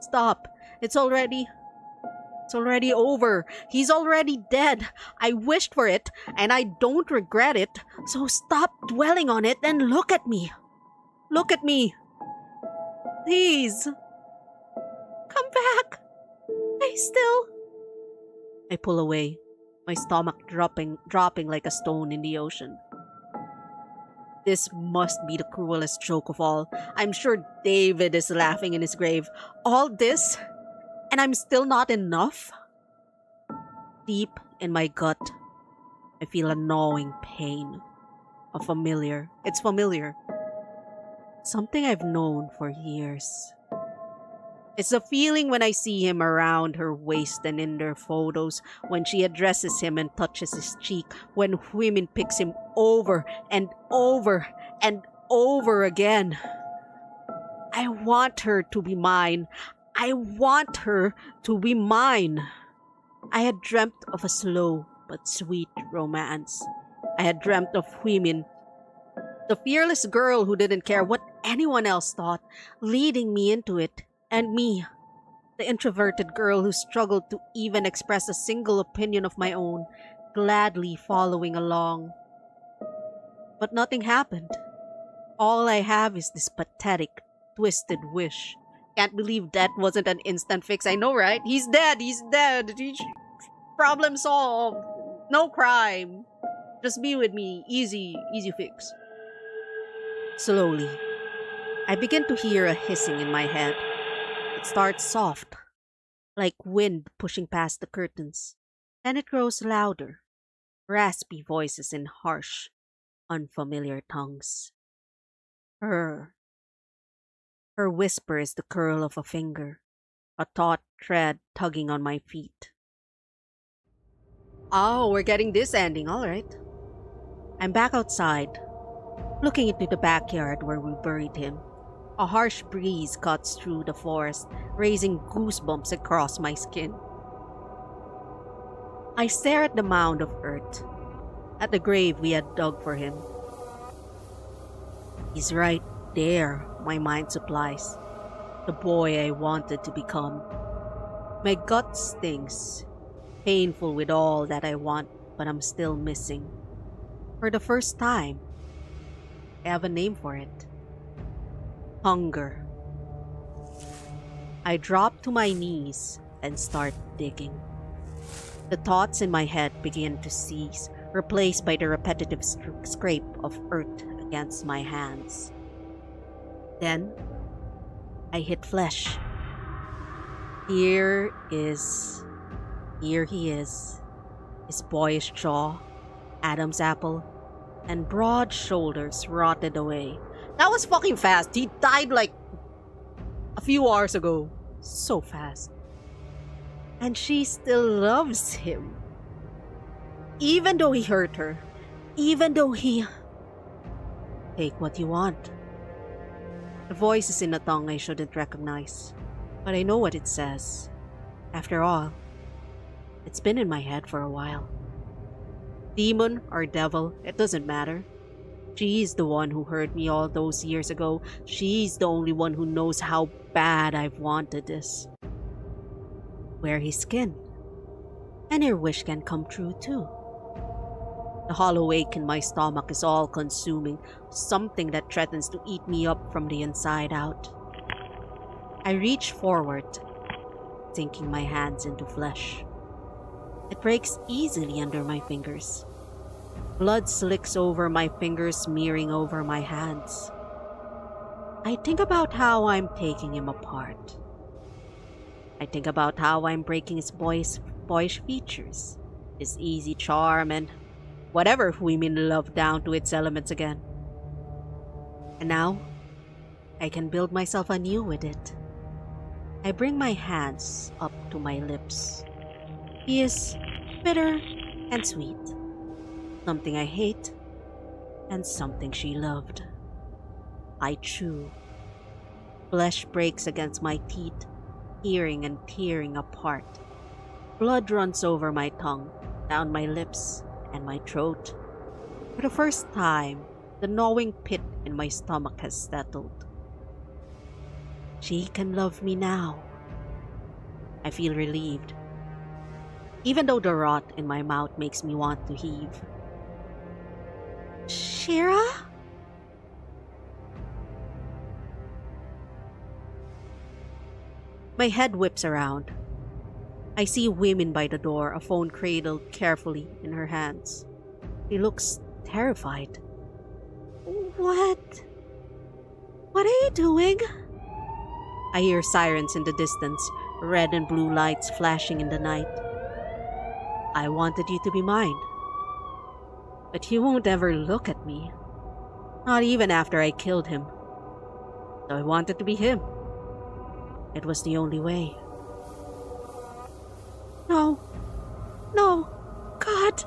Stop. It's already... It's already over. He's already dead. I wished for it, and I don't regret it. So stop dwelling on it and look at me. Look at me. Please. Come back. I pull away, my stomach dropping like a stone in the ocean. This must be the cruelest joke of all. I'm sure David is laughing in his grave. All this, and I'm still not enough? Deep in my gut, I feel a gnawing pain. It's familiar. Something I've known for years. It's the feeling when I see him around her waist and in their photos, when she addresses him and touches his cheek, when women picks him over and over and over again. I want her to be mine. I want her to be mine. I had dreamt of a slow but sweet romance. I had dreamt of women, the fearless girl who didn't care what anyone else thought, leading me into it. And me, the introverted girl who struggled to even express a single opinion of my own, gladly following along. But nothing happened. All I have is this pathetic, twisted wish. Can't believe that wasn't an instant fix. I know, right? He's dead. Problem solved. No crime. Just be with me. Easy fix. Slowly, I begin to hear a hissing in my head. It starts soft, like wind pushing past the curtains. Then it grows louder, raspy voices in harsh, unfamiliar tongues. Her whisper is the curl of a finger, a taut thread tugging on my feet. Oh, we're getting this ending, alright. I'm back outside, looking into the backyard where we buried him. A harsh breeze cuts through the forest, raising goosebumps across my skin. I stare at the mound of earth, at the grave we had dug for him. He's right there, my mind supplies. The boy I wanted to become. My gut stings, painful with all that I want, but I'm still missing. For the first time, I have a name for it. Hunger. I drop to my knees and start digging. The thoughts in my head begin to cease, replaced by the repetitive scrape of earth against my hands. Then, I hit flesh. Here he is, his boyish jaw, Adam's apple, and broad shoulders rotted away. That was fucking fast. He died like a few hours ago. So fast. And she still loves him. Even though he hurt her. Even though he... Take what you want. The voice is in a tongue I shouldn't recognize. But I know what it says. After all, it's been in my head for a while. Demon or devil, it doesn't matter. She's the one who hurt me all those years ago. She's the only one who knows how bad I've wanted this. Wear his skin, and your wish can come true too. The hollow ache in my stomach is all consuming, something that threatens to eat me up from the inside out. I reach forward, sinking my hands into flesh. It breaks easily under my fingers. Blood slicks over my fingers, smearing over my hands. I think about how I'm taking him apart. I think about how I'm breaking his boyish features, his easy charm, and whatever women love down to its elements again. And now, I can build myself anew with it. I bring my hands up to my lips. He is bitter and sweet. Something I hate, and something she loved. I chew. Flesh breaks against my teeth, tearing and tearing apart. Blood runs over my tongue, down my lips, and my throat. For the first time, the gnawing pit in my stomach has settled. She can love me now. I feel relieved. even though the rot in my mouth makes me want to heave. Shira? My head whips around. I see women by the door, a phone cradled carefully in her hands. She looks terrified. What? What are you doing? I hear sirens in the distance, red and blue lights flashing in the night. I wanted you to be mine. But you won't ever look at me. Not even after I killed him. So I wanted to be him. It was the only way. No. No. God.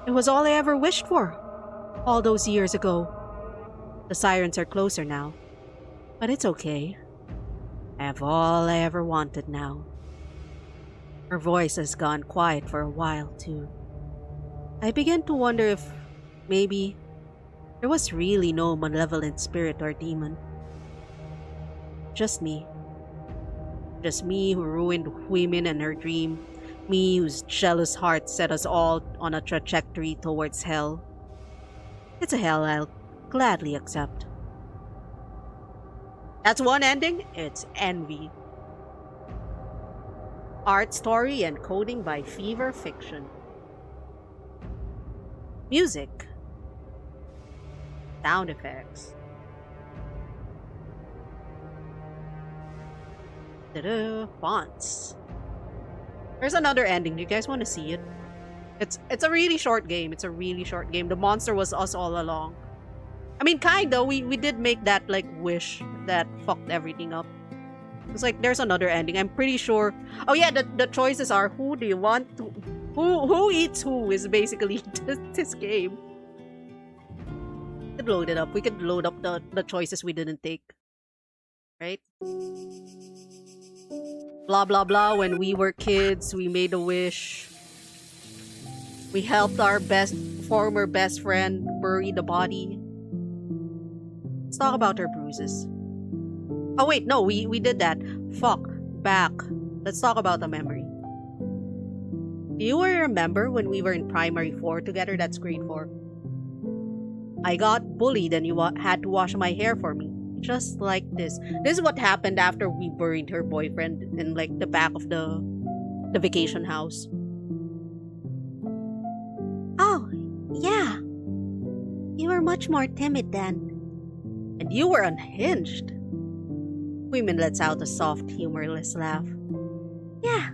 It was all I ever wished for. All those years ago. The sirens are closer now. But it's okay. I have all I ever wanted now. Her voice has gone quiet for a while, too. I begin to wonder if maybe there was really no malevolent spirit or demon. Just me. Just me who ruined women and her dream. Me whose jealous heart set us all on a trajectory towards hell. It's a hell I'll gladly accept. That's one ending. It's Envy. Art, story, and coding by Fever Fiction. Music. Sound effects. Ta-da, fonts. There's another ending. Do you guys want to see it? It's a really short game. It's a really short game. The monster was us all along. I mean, kinda. We did make that like wish that fucked everything up. It's like there's another ending. I'm pretty sure. Oh yeah, the choices are who do you want to who eats who is basically this game. We could load it up. We could load up the choices we didn't take. Right? Blah blah blah. When we were kids, we made a wish. We helped our former best friend bury the body. Let's talk about her bruises. Oh wait, no, we did that. Fuck. Back. Let's talk about the memory. Do you remember when we were in primary 4 together? That's grade 4. I got bullied and you had to wash my hair for me. Just like this. This is what happened after we buried her boyfriend in like the back of the vacation house. Oh, yeah. You were much more timid then. And you were unhinged. Women lets out a soft, humorless laugh. Yeah.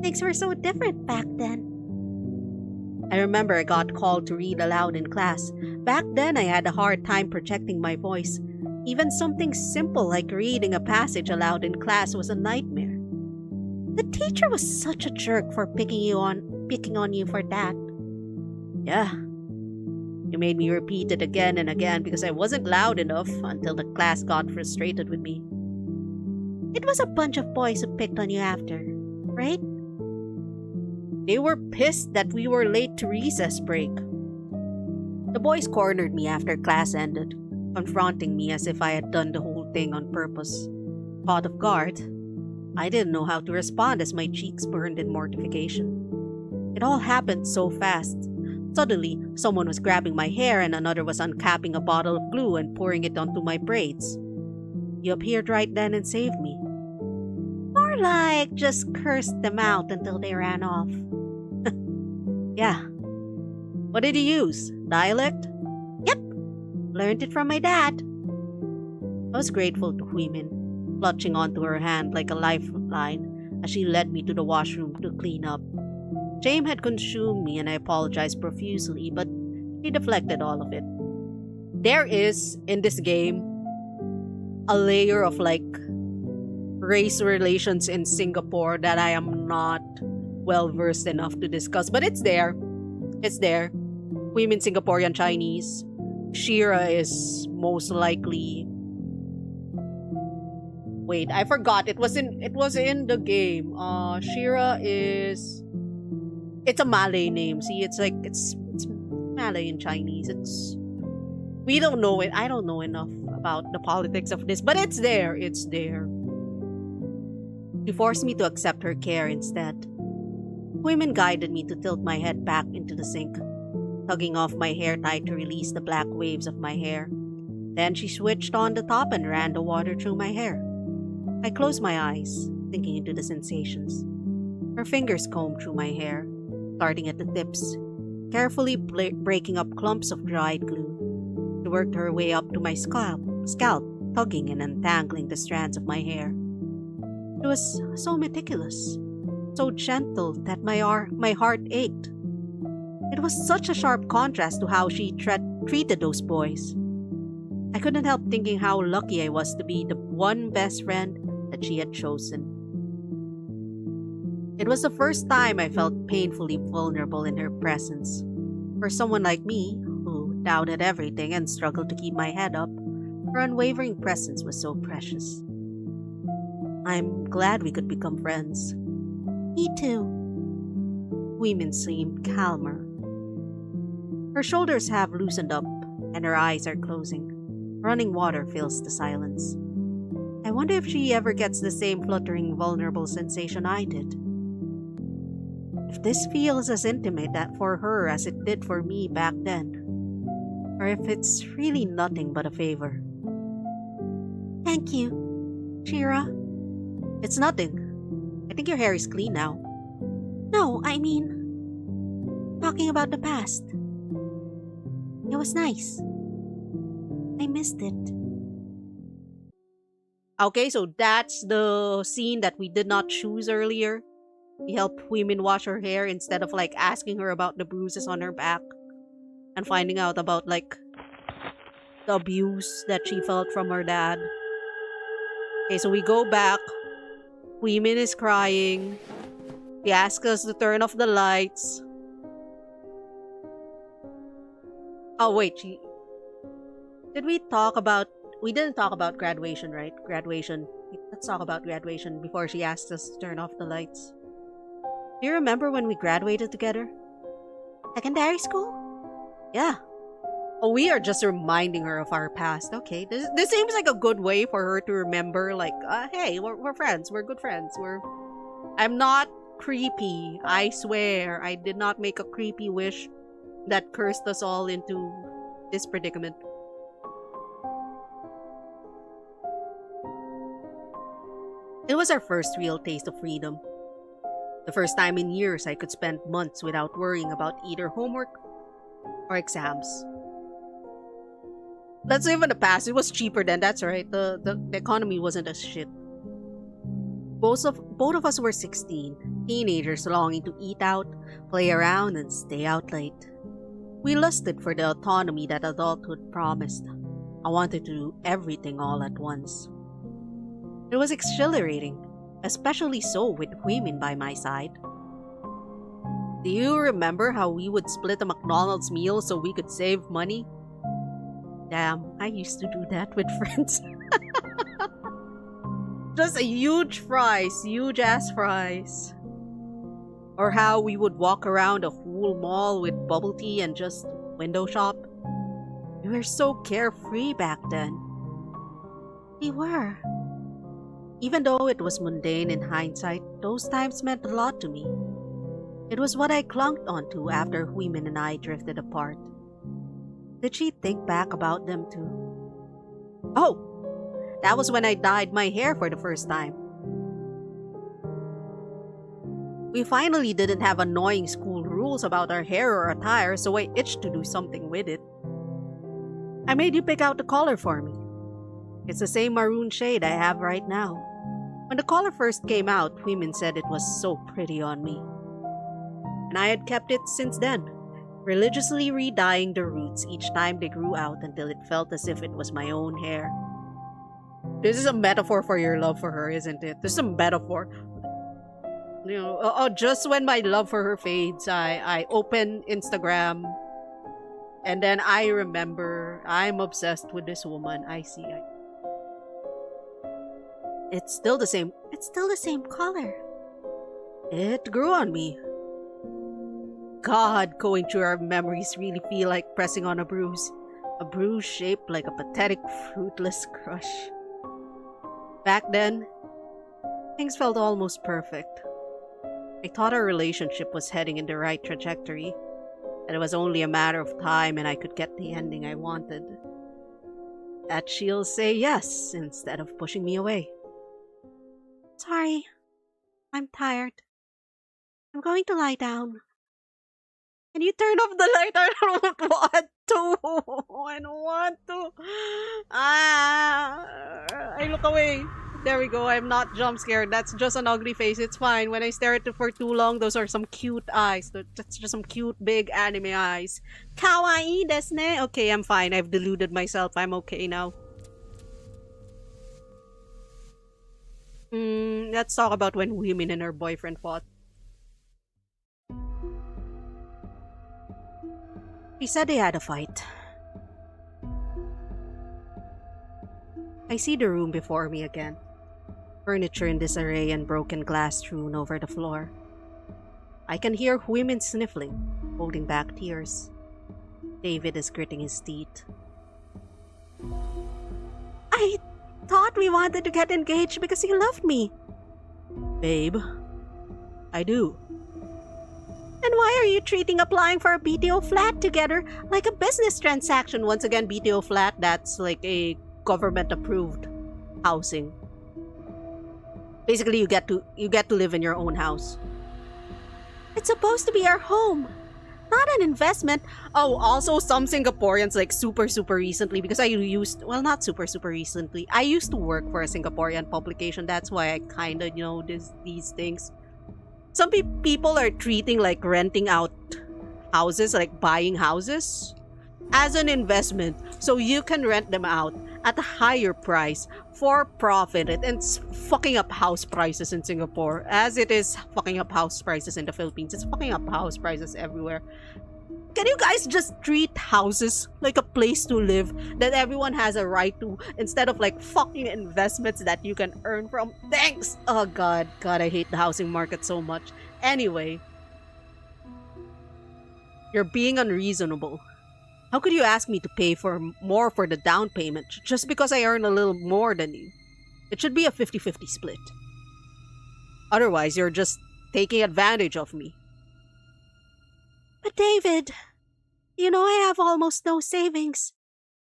Things were so different back then. I remember I got called to read aloud in class. Back then, I had a hard time projecting my voice. Even something simple like reading a passage aloud in class was a nightmare. The teacher was such a jerk for picking on you for that. Yeah. You made me repeat it again and again because I wasn't loud enough until the class got frustrated with me. It was a bunch of boys who picked on you after, right? They were pissed that we were late to recess break. The boys cornered me after class ended, confronting me as if I had done the whole thing on purpose. Caught off guard, I didn't know how to respond as my cheeks burned in mortification. It all happened so fast. Suddenly, someone was grabbing my hair and another was uncapping a bottle of glue and pouring it onto my braids. You appeared right then and saved me. More like just cursed them out until they ran off. Yeah. What did you use? Dialect? Yep. Learned it from my dad. I was grateful to Huimin, clutching onto her hand like a lifeline as she led me to the washroom to clean up. Shame had consumed me and I apologized profusely, but she deflected all of it. There is, in this game, a layer of like race relations in Singapore that I am not well versed enough to discuss, but it's there. It's there. Women Singaporean Chinese. Shira is most likely. Wait, I forgot. It was in the game. Shira is. It's a Malay name. See, it's Malay in Chinese. We don't know it. I don't know enough about the politics of this, but it's there. It's there. She forced me to accept her care instead. Women guided me to tilt my head back into the sink, tugging off my hair tie to release the black waves of my hair. Then she switched on the top and ran the water through my hair. I closed my eyes, thinking into the sensations. Her fingers combed through my hair, starting at the tips, carefully breaking up clumps of dried glue. She worked her way up to my scalp, tugging and untangling the strands of my hair. It was so meticulous, so gentle that my heart ached. It was such a sharp contrast to how she treated those boys. I couldn't help thinking how lucky I was to be the one best friend that she had chosen. It was the first time I felt painfully vulnerable in her presence. For someone like me, who doubted everything and struggled to keep my head up, her unwavering presence was so precious. I'm glad we could become friends. Me too. Women seemed calmer. Her shoulders have loosened up, and her eyes are closing. Running water fills the silence. I wonder if she ever gets the same fluttering, vulnerable sensation I did. If this feels as intimate for her as it did for me back then, or if it's really nothing but a favor. Thank you, Shira. It's nothing. I think your hair is clean now. No, I mean, talking about the past. It was nice. I missed it. Okay, so that's the scene that we did not choose earlier. We helped women wash her hair instead of asking her about the bruises on her back and finding out about the abuse that she felt from her dad. Okay, so we go back. Women is crying. He asks us to turn off the lights. Oh wait, we didn't talk about graduation, right? Graduation. Let's talk about graduation before she asked us to turn off the lights. Do you remember when we graduated together? Secondary school? Yeah. Oh, we are just reminding her of our past. Okay, this seems like a good way for her to remember, hey, we're friends. We're good friends. I'm not creepy. I swear. I did not make a creepy wish that cursed us all into this predicament. It was our first real taste of freedom. The first time in years I could spend months without worrying about either homework or exams. Let's live in the past. It was cheaper then, that's right. The economy wasn't as shit. Both of us were 16, teenagers longing to eat out, play around, and stay out late. We lusted for the autonomy that adulthood promised. I wanted to do everything all at once. It was exhilarating, especially so with women by my side. Do you remember how we would split a McDonald's meal so we could save money? Damn, I used to do that with friends. Just a huge ass fries. Or how we would walk around a full mall with bubble tea and just window shop. We were so carefree back then. We were. Even though it was mundane in hindsight, those times meant a lot to me. It was what I clung onto after Huimin and I drifted apart. Did she think back about them too? Oh, that was when I dyed my hair for the first time. We finally didn't have annoying school rules about our hair or attire, so I itched to do something with it. I made you pick out the color for me. It's the same maroon shade I have right now. When the color first came out, women said it was so pretty on me. And I had kept it since then, religiously re-dyeing the roots each time they grew out until it felt as if it was my own hair. This is a metaphor for your love for her, isn't it? This is a metaphor. Just when my love for her fades, I open Instagram, and then I remember I'm obsessed with this woman. I see. It's still the same. It's still the same color. It grew on me. God, going through our memories really feel like pressing on a bruise. A bruise shaped like a pathetic, fruitless crush. Back then, things felt almost perfect. I thought our relationship was heading in the right trajectory, that it was only a matter of time and I could get the ending I wanted. That she'll say yes instead of pushing me away. Sorry, I'm tired. I'm going to lie down. Can you turn off the light? I don't want to. I don't want to. I look away. There we go. I'm not jump scared. That's just an ugly face. It's fine. When I stare at it for too long, those are some cute eyes. That's just some cute, big anime eyes. Kawaii desu ne. Okay, I'm fine. I've deluded myself. I'm okay now. Let's talk about when Women and her boyfriend fought. He said they had a fight. I see the room before me again. Furniture in disarray and broken glass strewn over the floor. I can hear women sniffling, holding back tears. David is gritting his teeth. I thought we wanted to get engaged because you loved me. Babe, I do. Then why are you treating applying for a BTO flat together like a business transaction? Once again, BTO flat, that's like a government-approved housing. Basically, you get to live in your own house. It's supposed to be our home, not an investment. Oh, also some Singaporeans like super recently, because I not super recently. I used to work for a Singaporean publication. That's why I kind of know these things. Some people are treating like renting out houses, like buying houses, as an investment, so you can rent them out at a higher price for profit. And it's fucking up house prices in Singapore, as it is fucking up house prices in the Philippines. It's fucking up house prices everywhere. Can you guys just treat houses like a place to live that everyone has a right to, instead of like fucking investments that you can earn from? Thanks! Oh god, I hate the housing market so much. Anyway, you're being unreasonable. How could you ask me to pay for more for the down payment just because I earn a little more than you? It should be a 50-50 split. Otherwise, you're just taking advantage of me. But David, you know I have almost no savings.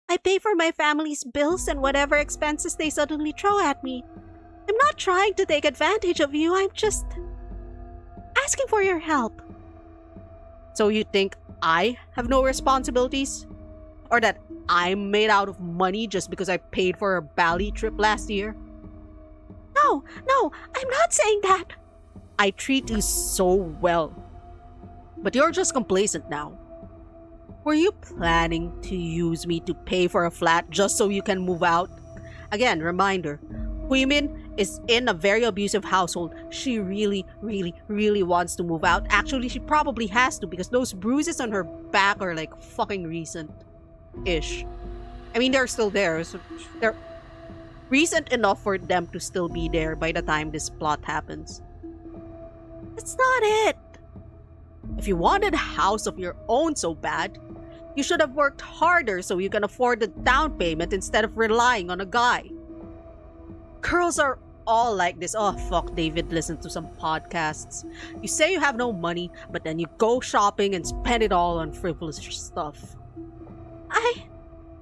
I pay for my family's bills and whatever expenses they suddenly throw at me. I'm not trying to take advantage of you, I'm just asking for your help. So you think I have no responsibilities? Or that I'm made out of money just because I paid for a Bali trip last year? No, I'm not saying that. I treat you so well. But you're just complacent now. Were you planning to use me to pay for a flat just so you can move out? Again, reminder, Huimin is in a very abusive household. She really wants to move out. Actually, she probably has to, because those bruises on her back are like fucking recent-ish. I mean, they're still there. So they're recent enough for them to still be there by the time this plot happens. That's not it. If you wanted a house of your own so bad, you should have worked harder so you can afford the down payment instead of relying on a guy. Girls are all like this. Oh fuck, David, listen to some podcasts. You say you have no money, but then you go shopping and spend it all on frivolous stuff.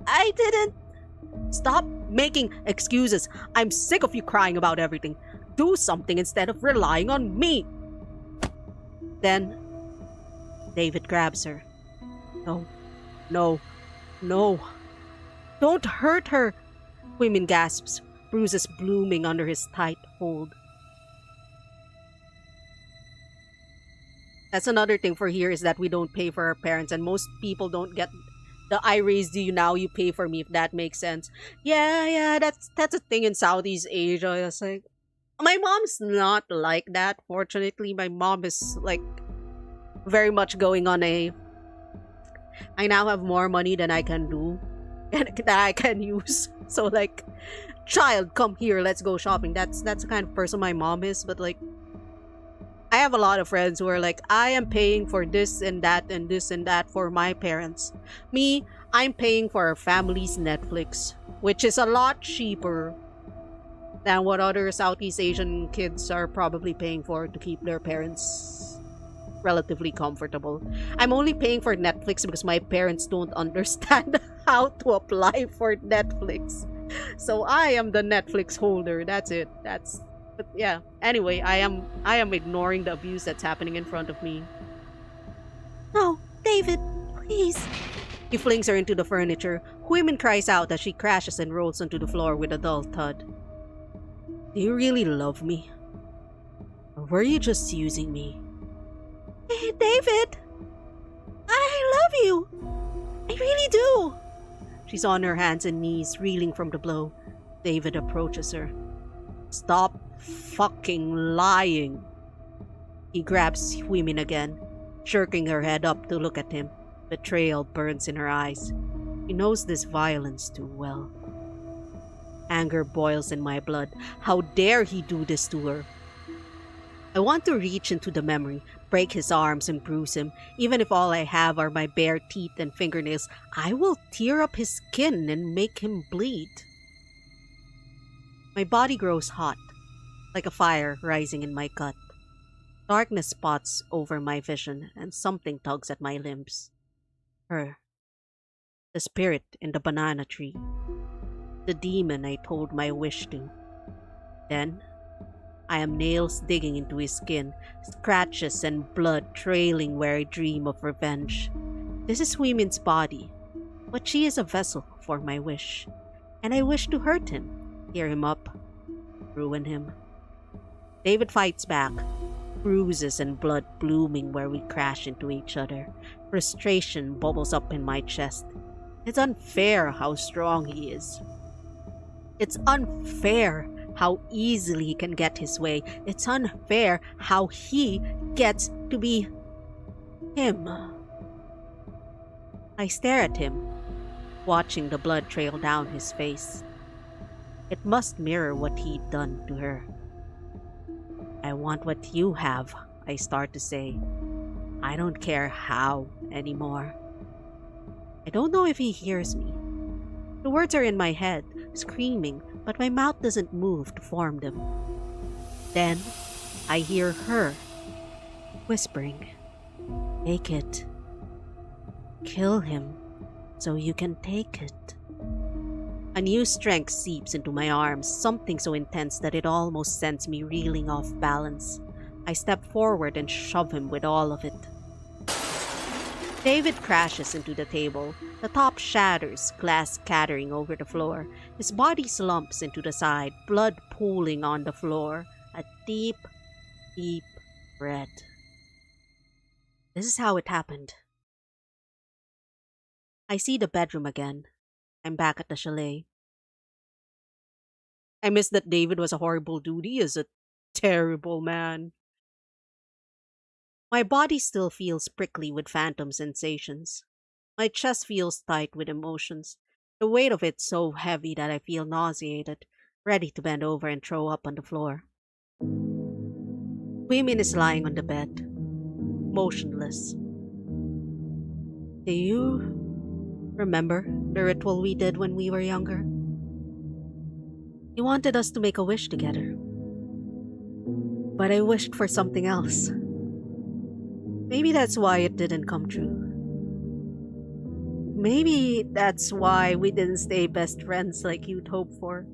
I didn't. Stop making excuses. I'm sick of you crying about everything. Do something instead of relying on me. Then David grabs her. No. Don't hurt her. Women gasps, bruises blooming under his tight hold. That's another thing for here, is that we don't pay for our parents, and most people don't get the I raised you, now you pay for me, if that makes sense. Yeah, that's a thing in Southeast Asia. It's like, my mom's not like that, fortunately. My mom is like very much going on a I now have more money than I can do and that I can use. So like, child, come here, let's go shopping. That's the kind of person my mom is. But like, I have a lot of friends who are like, I am paying for this and that and this and that for my parents. Me, I'm paying for our family's Netflix, which is a lot cheaper than what other Southeast Asian kids are probably paying for to keep their parents relatively comfortable. I'm only paying for Netflix because my parents don't understand how to apply for Netflix. So I am the Netflix holder. That's it. But yeah. Anyway, I am ignoring the abuse that's happening in front of me. No, David, please. He flings her into the furniture. Huimin cries out as she crashes and rolls onto the floor with a dull thud. Do you really love me? Or were you just using me? Hey, David, I love you. I really do. She's on her hands and knees, reeling from the blow. David approaches her. Stop fucking lying. He grabs Huimin again, jerking her head up to look at him. Betrayal burns in her eyes. He knows this violence too well. Anger boils in my blood. How dare he do this to her? I want to reach into the memory, break his arms and bruise him. Even if all I have are my bare teeth and fingernails, I will tear up his skin and make him bleed. My body grows hot, like a fire rising in my gut. Darkness spots over my vision and something tugs at my limbs. Her. The spirit in the banana tree. The demon I told my wish to. Then, I am nails digging into his skin, scratches and blood trailing where I dream of revenge. This is Huimin's body, but she is a vessel for my wish. And I wish to hurt him, tear him up, ruin him. David fights back, bruises and blood blooming where we crash into each other. Frustration bubbles up in my chest. It's unfair how strong he is. It's unfair how easily he can get his way. It's unfair how he gets to be him. I stare at him, watching the blood trail down his face. It must mirror what he'd done to her. I want what you have, I start to say. I don't care how anymore. I don't know if he hears me. The words are in my head, screaming, but my mouth doesn't move to form them. Then, I hear her, whispering, "Take it. Kill him, so you can take it." A new strength seeps into my arms, something so intense that it almost sends me reeling off balance. I step forward and shove him with all of it. David crashes into the table. The top shatters, glass scattering over the floor. His body slumps into the side, blood pooling on the floor. A deep, deep red. This is how it happened. I see the bedroom again. I'm back at the chalet. I miss that David was a horrible dude. He is a terrible man. My body still feels prickly with phantom sensations. My chest feels tight with emotions. The weight of it so heavy that I feel nauseated, ready to bend over and throw up on the floor. Women is lying on the bed, motionless. Do you remember the ritual we did when we were younger? You wanted us to make a wish together. But I wished for something else. Maybe that's why it didn't come true. Maybe that's why we didn't stay best friends like you'd hoped for.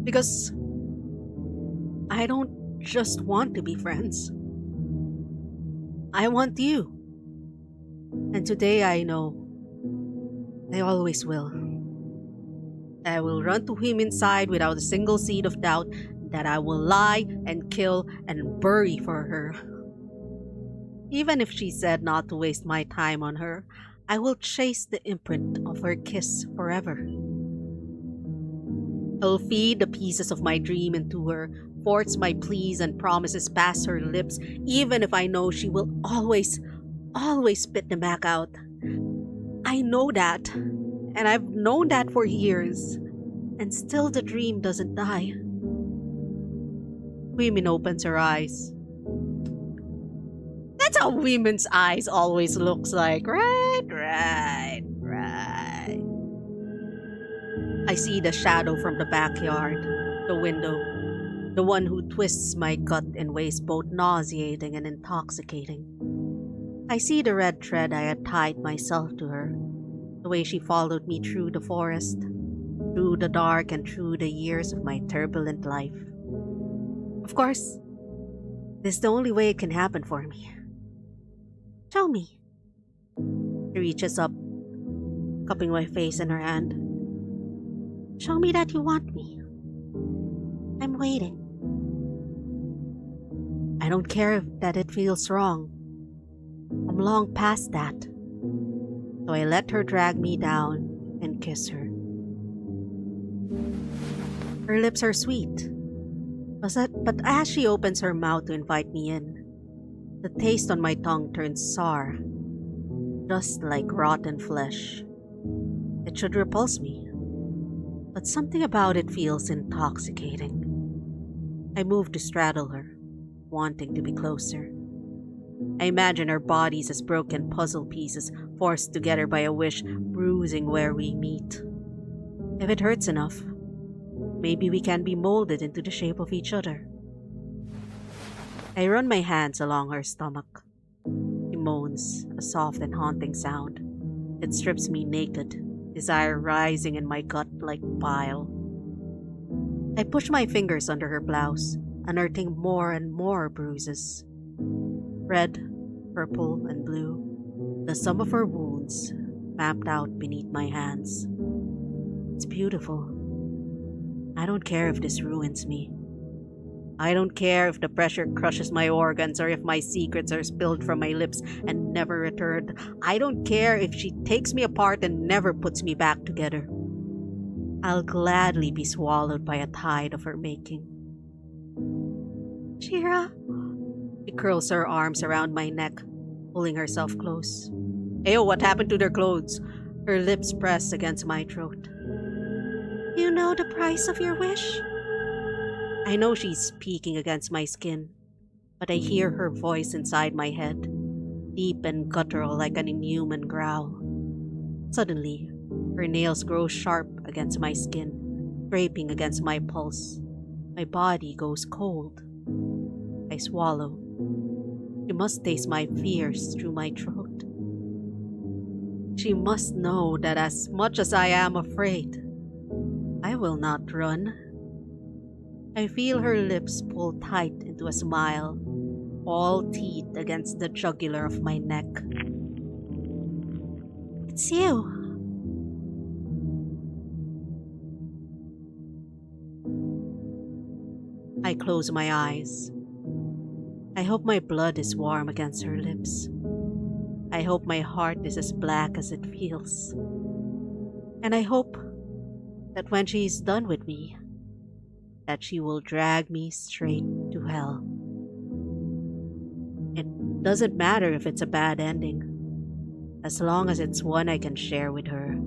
Because I don't just want to be friends. I want you. And today I know I always will. I will run to him inside without a single seed of doubt that I will lie and kill and bury for her. Even if she said not to waste my time on her, I will chase the imprint of her kiss forever. I'll feed the pieces of my dream into her, force my pleas and promises past her lips, even if I know she will always spit them back out. I know that, and I've known that for years, and still the dream doesn't die. Women opens her eyes. That's how women's eyes always looks like, right? Right. I see the shadow from the backyard, the window, the one who twists my gut in ways both nauseating and intoxicating. I see the red thread I had tied myself to her, the way she followed me through the forest, through the dark and through the years of my turbulent life. Of course, this is the only way it can happen for me. Show me. She reaches up, cupping my face in her hand. Show me that you want me. I'm waiting. I don't care that it feels wrong. I'm long past that. So I let her drag me down and kiss her. Her lips are sweet. But as she opens her mouth to invite me in, the taste on my tongue turns sour, just like rotten flesh. It should repulse me, but something about it feels intoxicating. I move to straddle her, wanting to be closer. I imagine our bodies as broken puzzle pieces forced together by a wish bruising where we meet. If it hurts enough, maybe we can be molded into the shape of each other. I run my hands along her stomach. She moans, a soft and haunting sound. It strips me naked, desire rising in my gut like bile. I push my fingers under her blouse, unearthing more and more bruises. Red, purple, and blue, the sum of her wounds mapped out beneath my hands. It's beautiful. I don't care if this ruins me. I don't care if the pressure crushes my organs or if my secrets are spilled from my lips and never returned. I don't care if she takes me apart and never puts me back together. I'll gladly be swallowed by a tide of her making. Shira. She curls her arms around my neck, pulling herself close. Ayo, what happened to their clothes? Her lips press against my throat. You know the price of your wish? I know she's speaking against my skin, but I hear her voice inside my head, deep and guttural like an inhuman growl. Suddenly, her nails grow sharp against my skin, scraping against my pulse. My body goes cold. I swallow. She must taste my fears through my throat. She must know that as much as I am afraid, I will not run. I feel her lips pull tight into a smile, all teeth against the jugular of my neck. It's you. I close my eyes. I hope my blood is warm against her lips. I hope my heart is as black as it feels. And I hope that when she's done with me, that she will drag me straight to hell. It doesn't matter if it's a bad ending, as long as it's one I can share with her.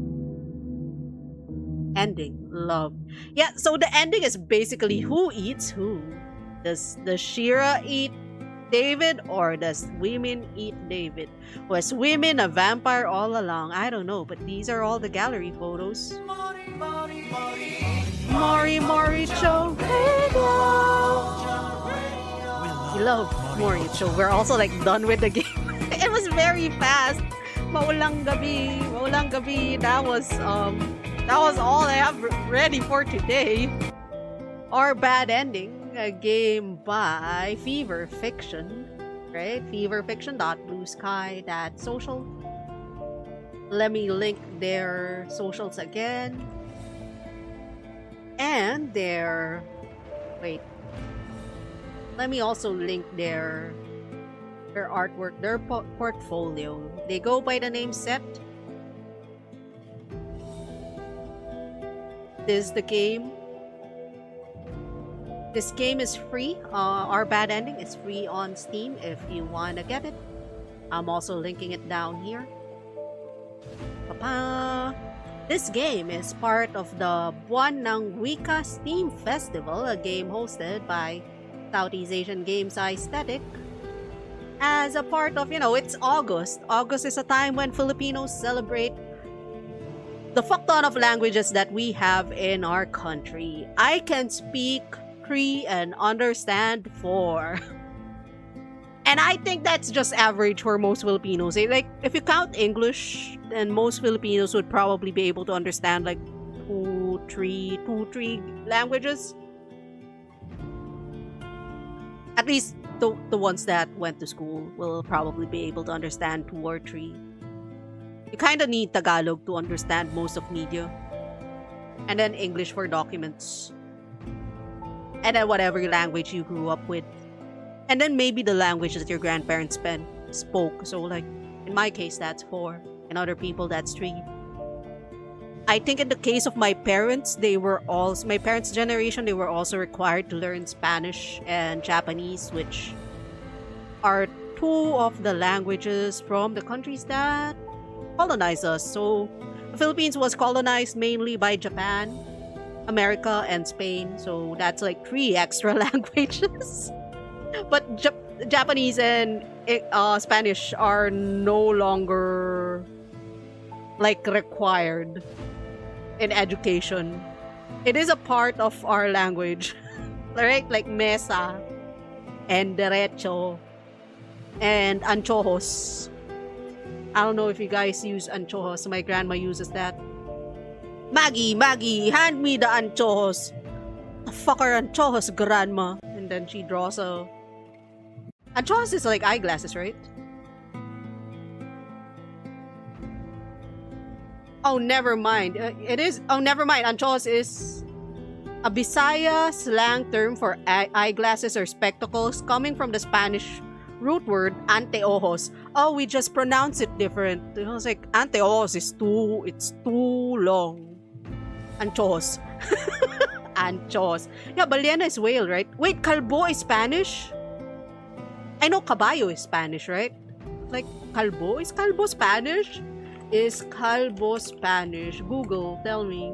Ending, love. Yeah, so the ending is basically who eats who. Does the Shira eat David or does women eat David? Was women a vampire all along? I don't know, but these are all the gallery photos. Mori Mori Cho. We love Mori Cho. We're also like done with the game. It was very fast. Maulang gabi. That was all I have ready for today. Our Bad Ending, a game by Fever Fiction, right? feverfiction.bluesky.social. Let me link their socials again. And let me also link their artwork, their portfolio. They go by the name Set. This is the game. This game is free. Our Bad Ending is free on Steam if you want to get it. I'm also linking it down here. Pa-pa! This game is part of the Buwan ng Wika Steam Festival, a game hosted by Southeast Asian Games Aesthetic. As a part of, it's August. August is a time when Filipinos celebrate the fuck ton of languages that we have in our country. I can speak 3 and understand 4. And I think that's just average for most Filipinos. Like, if you count English, then most Filipinos would probably be able to understand like two, three languages. At least the ones that went to school will probably be able to understand 2 or 3. You kind of need Tagalog to understand most of media. And then English for documents. And then whatever language you grew up with. And then maybe the language that your grandparents spoke. So like, in my case, that's 4. In other people, that's 3. I think in the case of my parents, my parents' generation, they were also required to learn Spanish and Japanese, which are 2 of the languages from the countries that colonized us. So the Philippines was colonized mainly by Japan, America, and Spain. So that's like 3 extra languages. But Japanese and Spanish are no longer like required in education. It is a part of our language, right? Like mesa and derecho and anchojos. I don't know if you guys use anchojos. My grandma uses that. Maggie, hand me the anchojos. The fuck are anchojos, grandma? And then she draws a... Anchojos is like eyeglasses, right? Oh, never mind. It is... Oh, never mind. Anchojos is a Bisaya slang term for eyeglasses or spectacles coming from the Spanish root word anteojos. Oh, we just pronounce it different. I was like, anteojos is it's too long. Anchojos. Anchos. Yeah, ballena is whale, right? Wait, calbo is Spanish? I know caballo is Spanish, right? Like, calbo? Is calbo Spanish? Is calbo Spanish? Google, tell me.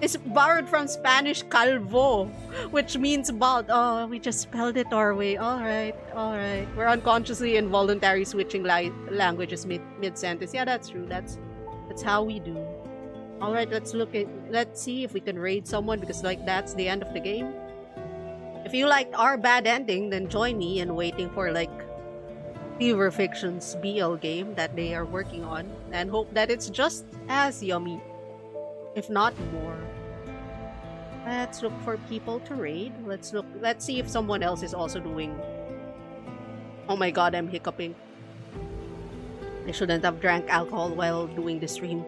It's borrowed from Spanish calvo, which means bald. Oh, we just spelled it our way. Alright. We're unconsciously involuntary switching languages mid-sentence. Yeah, that's true. That's how we do. Alright, let's see if we can raid someone, because like that's the end of the game. If you liked our bad ending, then join me in waiting for like Fever Fiction's BL game that they are working on, and hope that it's just as yummy, if not more. Let's look for people to raid. Let's see if someone else is also doing... Oh my god, I'm hiccuping. I shouldn't have drank alcohol while doing the stream.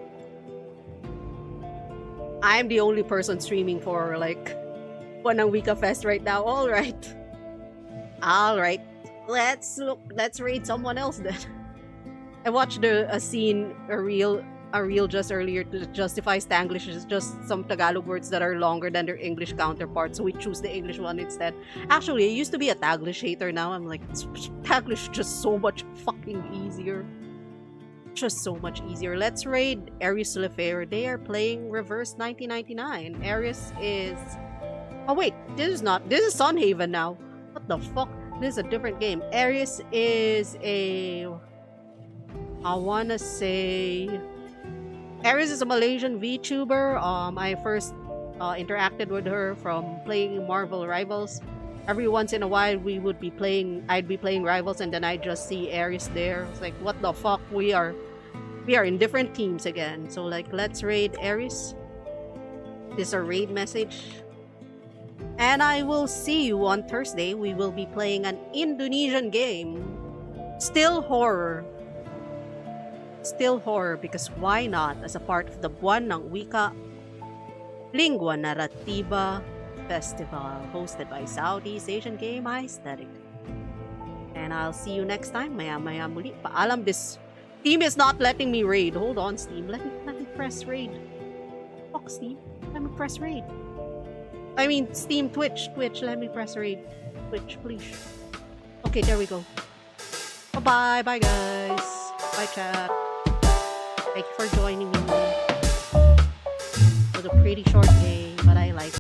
I'm the only person streaming for like Wanang Wika Fest right now. Alright. Let's raid someone else then. I watched a reel just earlier to justify Stanglish is just some Tagalog words that are longer than their English counterparts, so we choose the English one instead. Actually, I used to be a Taglish hater. Now I'm like, Taglish is just so much fucking easier. Just so much easier. Let's raid Aries Lefair. They are playing Reverse 1999. Aries is... Oh wait, this is Sunhaven now. What the fuck? This is a different game. Aries is a... I wanna say... Aries is a Malaysian VTuber. I first interacted with her from playing Marvel Rivals. Every once in a while, I'd be playing Rivals, and then I just see Aries there. It's like, what the fuck? We are in different teams again. So like, let's raid Aries. This is a raid message. And I will see you on Thursday. We will be playing an Indonesian game. Still horror. Still horror, because why not? As a part of the Buwan ng Wika Lingua Narrativa Festival, hosted by Southeast Asian Game Aesthetic. And I'll see you next time. Maya muli. Paalam, this Steam is not letting me raid. Hold on, Steam. Let me press raid. Fuck, Steam. Let me press raid. I mean, Steam, Twitch. Let me press raid. Twitch, please. Okay, there we go. Bye-bye. Bye, guys. Bye, chat. Thank you for joining me. It was a pretty short game.